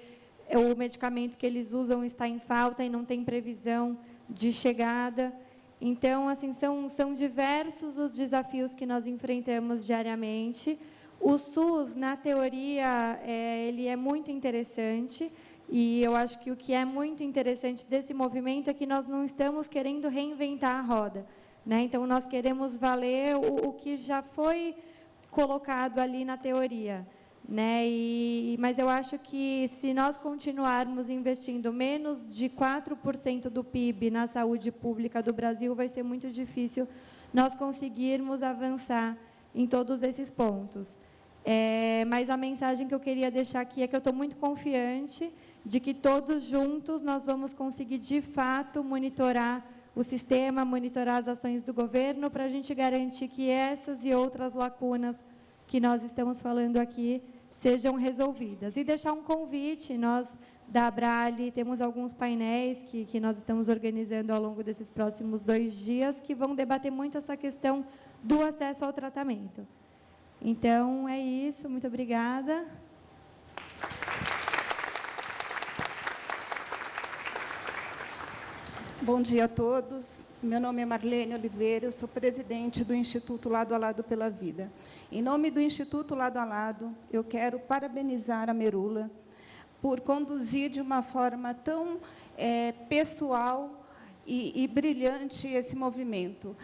o medicamento que eles usam está em falta e não tem previsão de chegada. Então, assim, são diversos os desafios que nós enfrentamos diariamente. O SUS, na teoria, ele é muito interessante, e eu acho que o que é muito interessante desse movimento é que nós não estamos querendo reinventar a roda, né? Então, nós queremos valer o que já foi colocado ali na teoria, né? Mas eu acho que se nós continuarmos investindo menos de 4% do PIB na saúde pública do Brasil, vai ser muito difícil nós conseguirmos avançar em todos esses pontos. Mas a mensagem que eu queria deixar aqui é que eu estou muito confiante de que todos juntos nós vamos conseguir, de fato, monitorar o sistema, monitorar as ações do governo, para a gente garantir que essas e outras lacunas que nós estamos falando aqui sejam resolvidas. E deixar um convite, nós da Abrale temos alguns painéis que nós estamos organizando ao longo desses próximos 2 dias, que vão debater muito essa questão do acesso ao tratamento. Então, é isso, muito obrigada. Bom dia a todos. Meu nome é Marlene Oliveira, eu sou presidente do Instituto Lado a Lado pela Vida. Em nome do Instituto Lado a Lado, eu quero parabenizar a Merula por conduzir de uma forma tão pessoal e brilhante esse movimento.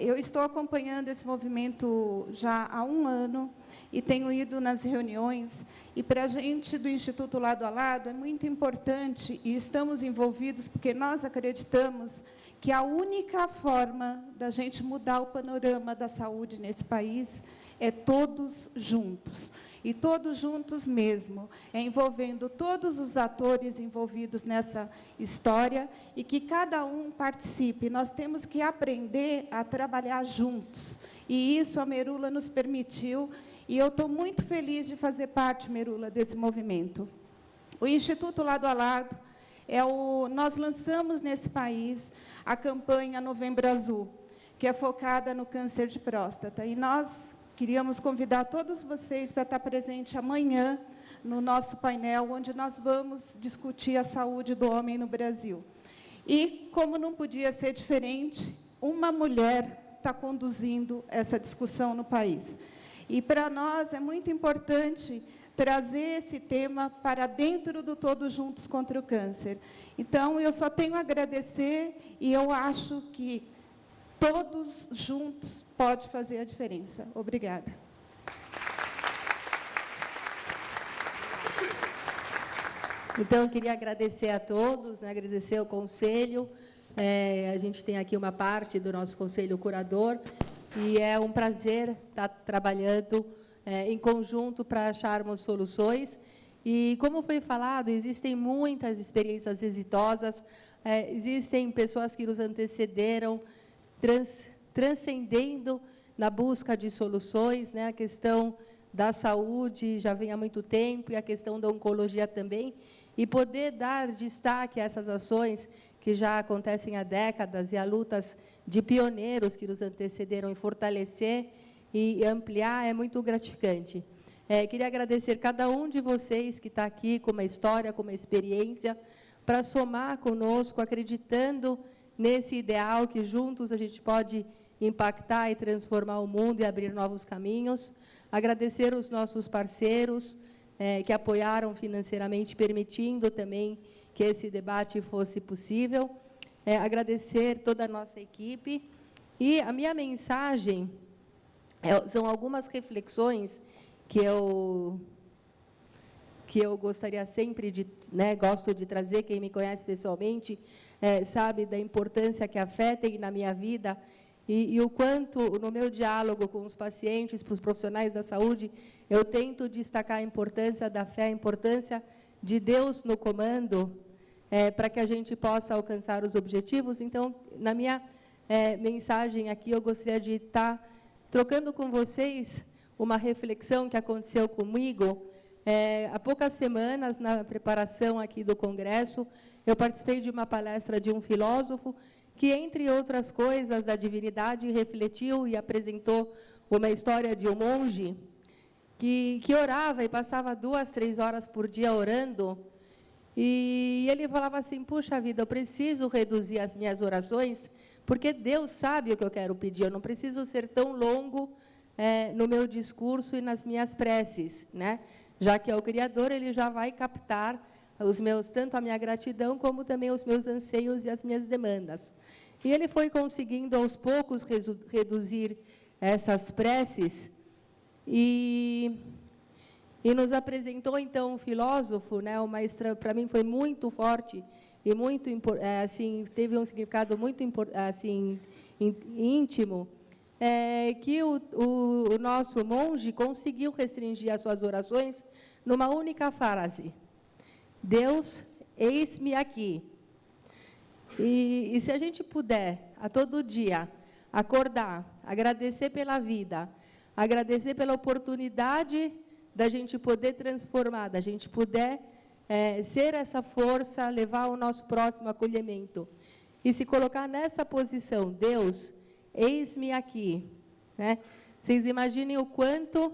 Eu estou acompanhando esse movimento já há 1 ano e tenho ido nas reuniões, e para a gente do Instituto Lado a Lado é muito importante, e estamos envolvidos porque nós acreditamos que a única forma da gente mudar o panorama da saúde nesse país é todos juntos. E todos juntos mesmo, envolvendo todos os atores envolvidos nessa história e que cada um participe. Nós temos que aprender a trabalhar juntos. E isso a Merula nos permitiu, e eu estou muito feliz de fazer parte, Merula, desse movimento. O Instituto Lado a Lado, nós lançamos nesse país a campanha Novembro Azul, que é focada no câncer de próstata. E nós queríamos convidar todos vocês para estar presente amanhã no nosso painel, onde nós vamos discutir a saúde do homem no Brasil. E, como não podia ser diferente, uma mulher está conduzindo essa discussão no país. E, para nós, é muito importante trazer esse tema para dentro do Todos Juntos contra o Câncer. Então, eu só tenho a agradecer, e eu acho que todos juntos pode fazer a diferença. Obrigada. Então, eu queria agradecer a todos, agradecer ao Conselho. A gente tem aqui uma parte do nosso Conselho Curador, e é um prazer estar trabalhando em conjunto para acharmos soluções. E, como foi falado, existem muitas experiências exitosas, existem pessoas que nos antecederam, transcendendo na busca de soluções, a questão da saúde já vem há muito tempo, e a questão da oncologia também, e poder dar destaque a essas ações que já acontecem há décadas, e a lutas de pioneiros que nos antecederam, e fortalecer e ampliar é muito gratificante. Queria agradecer cada um de vocês que está aqui com uma história, com uma experiência, para somar conosco, acreditando nesse ideal que juntos a gente pode impactar e transformar o mundo e abrir novos caminhos. Agradecer os nossos parceiros que apoiaram financeiramente, permitindo também que esse debate fosse possível. Agradecer toda a nossa equipe. E a minha mensagem são algumas reflexões que eu gostaria sempre de, gosto de trazer. Quem me conhece pessoalmente sabe da importância que a fé tem na minha vida, e o quanto, no meu diálogo com os pacientes, para os profissionais da saúde, eu tento destacar a importância da fé, a importância de Deus no comando, para que a gente possa alcançar os objetivos. Então, na minha mensagem aqui, eu gostaria de estar trocando com vocês uma reflexão que aconteceu comigo. Há poucas semanas, na preparação aqui do Congresso, eu participei de uma palestra de um filósofo que, entre outras coisas da divindade, refletiu e apresentou uma história de um monge que orava e passava 2, 3 horas por dia orando. E ele falava assim: puxa vida, eu preciso reduzir as minhas orações, porque Deus sabe o que eu quero pedir, eu não preciso ser tão longo no meu discurso e nas minhas preces, já que é o Criador, ele já vai captar tanto a minha gratidão, como também os meus anseios e as minhas demandas. E ele foi conseguindo, aos poucos, reduzir essas preces, e nos apresentou, então, um filósofo, para mim foi muito forte, e muito, teve um significado muito íntimo, que o nosso monge conseguiu restringir as suas orações numa única frase: Deus, eis-me aqui. E se a gente puder, a todo dia, acordar, agradecer pela vida, agradecer pela oportunidade da gente poder transformar, da gente poder ser essa força, levar ao nosso próximo acolhimento, e se colocar nessa posição: Deus, eis-me aqui. Vocês imaginem o quanto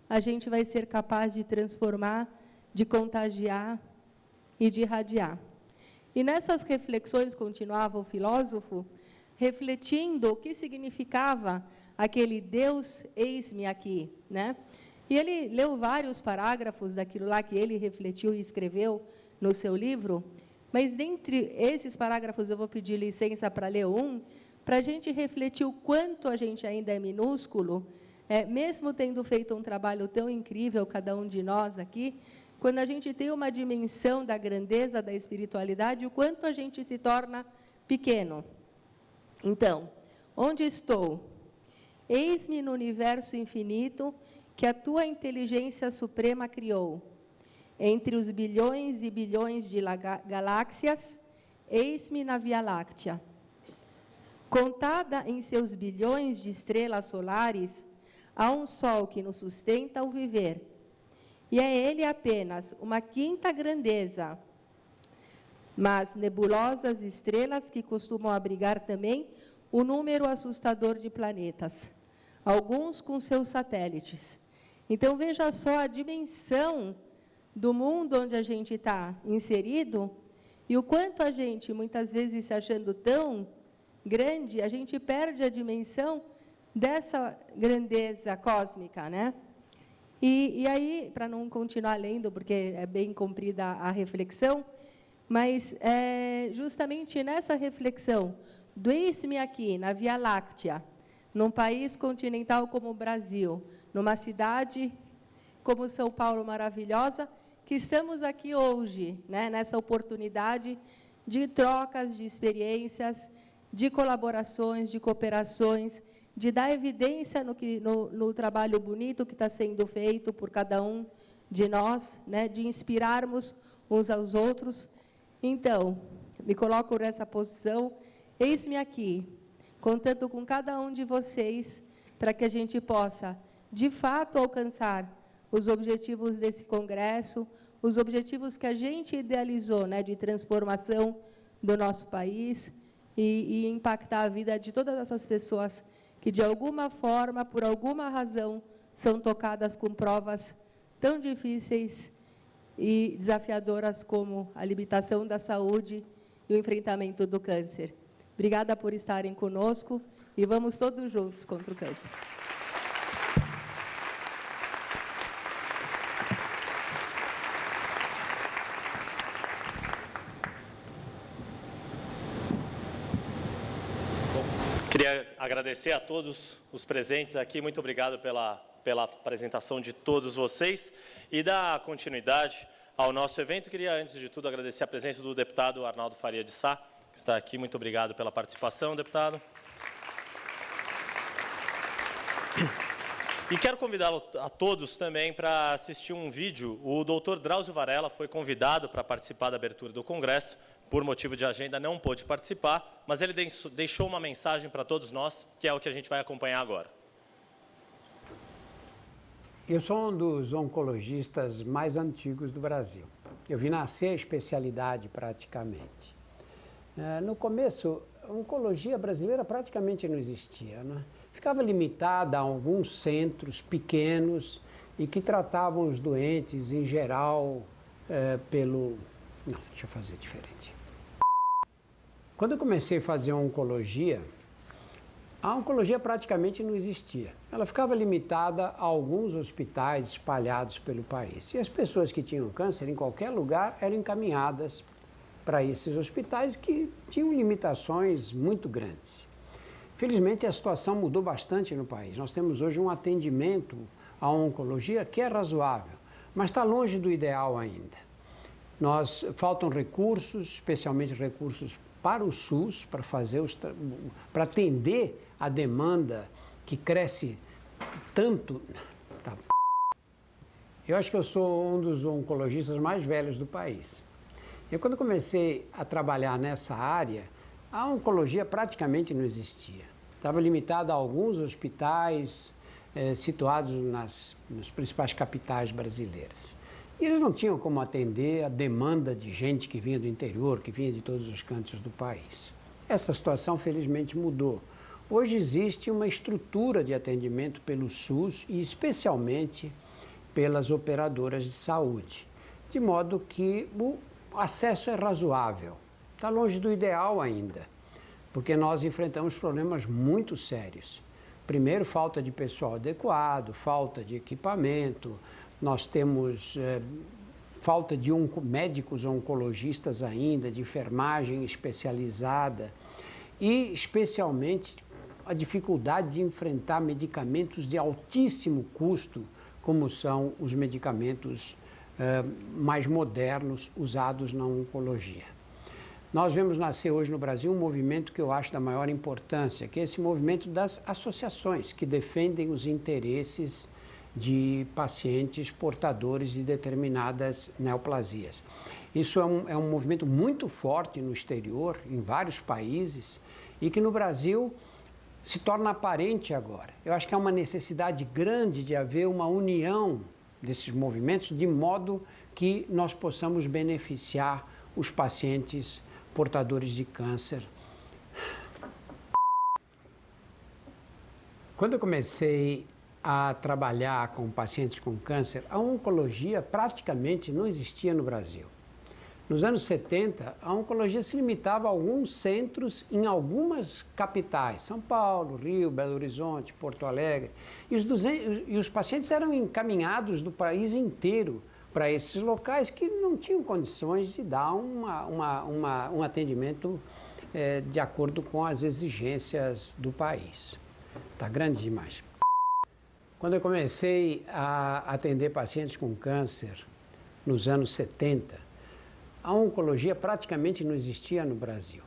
a gente vai ser capaz de transformar, de contagiar e de irradiar. E nessas reflexões, continuava o filósofo, refletindo o que significava aquele Deus, eis-me aqui, né? E ele leu vários parágrafos daquilo lá que ele refletiu e escreveu no seu livro, mas dentre esses parágrafos eu vou pedir licença para ler um, para a gente refletir o quanto a gente ainda é minúsculo, mesmo tendo feito um trabalho tão incrível, cada um de nós aqui, quando a gente tem uma dimensão da grandeza da espiritualidade, o quanto a gente se torna pequeno. Então, onde estou? Eis-me no universo infinito que a tua inteligência suprema criou. Entre os bilhões e bilhões de galáxias, eis-me na Via Láctea. Contada em seus bilhões de estrelas solares, há um sol que nos sustenta ao viver. E é ele apenas uma quinta grandeza, mas nebulosas estrelas que costumam abrigar também o número assustador de planetas, alguns com seus satélites. Então, veja só a dimensão do mundo onde a gente está inserido e o quanto a gente, muitas vezes, se achando tão grande, a gente perde a dimensão dessa grandeza cósmica, né? E aí, para não continuar lendo, porque é bem comprida a reflexão, mas justamente nessa reflexão, do eis-me aqui, na Via Láctea, num país continental como o Brasil, numa cidade como São Paulo maravilhosa, que estamos aqui hoje, né, nessa oportunidade de trocas de experiências, de colaborações, de cooperações, de dar evidência no trabalho bonito que está sendo feito por cada um de nós, né, de inspirarmos uns aos outros. Então, me coloco nessa posição, eis-me aqui, contando com cada um de vocês, para que a gente possa, de fato, alcançar os objetivos desse congresso, os objetivos que a gente idealizou, né, de transformação do nosso país e impactar a vida de todas essas pessoas que, de alguma forma, por alguma razão, são tocadas com provas tão difíceis e desafiadoras como a limitação da saúde e o enfrentamento do câncer. Obrigada por estarem conosco e vamos todos juntos contra o câncer. Queria agradecer a todos os presentes aqui, muito obrigado pela apresentação de todos vocês e dar continuidade ao nosso evento. Queria, antes de tudo, agradecer a presença do deputado Arnaldo Faria de Sá, que está aqui. Muito obrigado pela participação, deputado. E quero convidá-lo a todos também para assistir um vídeo. O doutor Drauzio Varela foi convidado para participar da abertura do Congresso. Por motivo de agenda, não pôde participar, mas ele deixou uma mensagem para todos nós, que é o que a gente vai acompanhar agora. Eu sou um dos oncologistas mais antigos do Brasil. Eu vi nascer a especialidade praticamente. No começo, a oncologia brasileira praticamente não existia, né? Ficava limitada a alguns centros pequenos e que tratavam os doentes, em geral, pelo... Não, deixa eu fazer diferente. Quando eu comecei a fazer oncologia, a oncologia praticamente não existia. Ela ficava limitada a alguns hospitais espalhados pelo país. E as pessoas que tinham câncer em qualquer lugar eram encaminhadas para esses hospitais que tinham limitações muito grandes. Felizmente, a situação mudou bastante no país. Nós temos hoje um atendimento à oncologia que é razoável, mas está longe do ideal ainda. Faltam recursos, especialmente recursos para o SUS, para atender a demanda que cresce tanto. Tá. Eu acho que eu sou um dos oncologistas mais velhos do país. Quando comecei a trabalhar nessa área, a oncologia praticamente não existia. Estava limitada a alguns hospitais situados nas principais capitais brasileiras. E eles não tinham como atender a demanda de gente que vinha do interior, que vinha de todos os cantos do país. Essa situação, felizmente, mudou. Hoje existe uma estrutura de atendimento pelo SUS e, especialmente, pelas operadoras de saúde, de modo que o acesso é razoável. Está longe do ideal ainda, porque nós enfrentamos problemas muito sérios. Primeiro, falta de pessoal adequado, falta de equipamento, nós temos falta de médicos oncologistas ainda, de enfermagem especializada e, especialmente, a dificuldade de enfrentar medicamentos de altíssimo custo, como são os medicamentos mais modernos usados na oncologia. Nós vemos nascer hoje no Brasil um movimento que eu acho da maior importância, que é esse movimento das associações que defendem os interesses de pacientes portadores de determinadas neoplasias. Isso é um movimento muito forte no exterior, em vários países, e que no Brasil se torna aparente agora. Eu acho que há uma necessidade grande de haver uma união desses movimentos, de modo que nós possamos beneficiar os pacientes portadores de câncer. Quando eu comecei a trabalhar com pacientes com câncer, a oncologia praticamente não existia no Brasil. Nos anos 70, a oncologia se limitava a alguns centros em algumas capitais, São Paulo, Rio, Belo Horizonte, Porto Alegre, e os pacientes eram encaminhados do país inteiro para esses locais que não tinham condições de dar um atendimento de acordo com as exigências do país. Está grande demais. Quando eu comecei a atender pacientes com câncer nos anos 70, a oncologia praticamente não existia no Brasil.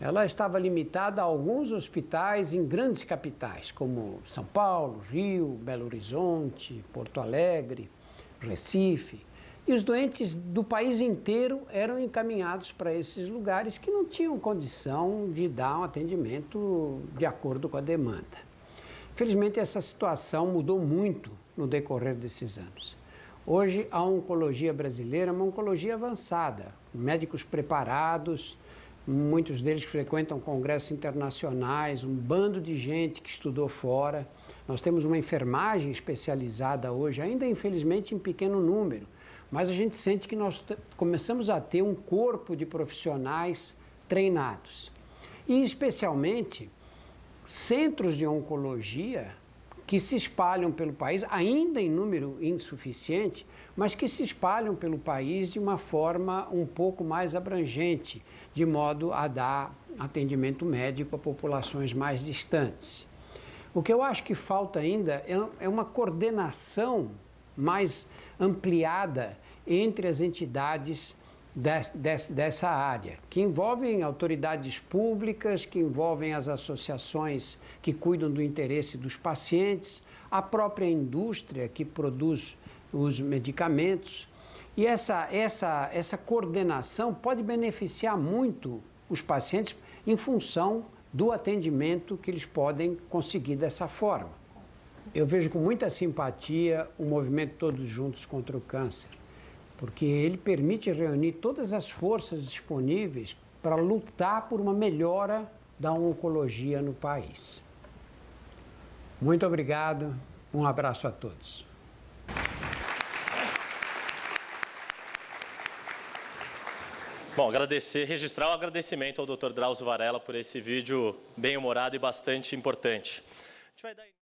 Ela estava limitada a alguns hospitais em grandes capitais, como São Paulo, Rio, Belo Horizonte, Porto Alegre, Recife. E os doentes do país inteiro eram encaminhados para esses lugares que não tinham condição de dar um atendimento de acordo com a demanda. Felizmente, essa situação mudou muito no decorrer desses anos. Hoje, a oncologia brasileira é uma oncologia avançada, médicos preparados, muitos deles que frequentam congressos internacionais, um bando de gente que estudou fora. Nós temos uma enfermagem especializada hoje, ainda infelizmente em pequeno número, mas a gente sente que nós começamos a ter um corpo de profissionais treinados. E, especialmente, centros de oncologia que se espalham pelo país, ainda em número insuficiente, mas que se espalham pelo país de uma forma um pouco mais abrangente, de modo a dar atendimento médico a populações mais distantes. O que eu acho que falta ainda é uma coordenação mais ampliada entre as entidades dessa área, que envolvem autoridades públicas, que envolvem as associações que cuidam do interesse dos pacientes, a própria indústria que produz os medicamentos. E essa coordenação pode beneficiar muito os pacientes em função do atendimento que eles podem conseguir dessa forma. Eu vejo com muita simpatia o movimento Todos Juntos contra o Câncer, porque ele permite reunir todas as forças disponíveis para lutar por uma melhora da oncologia no país. Muito obrigado, um abraço a todos. Bom, registrar o agradecimento ao Dr. Drauzio Varella por esse vídeo bem-humorado e bastante importante. A gente vai dar...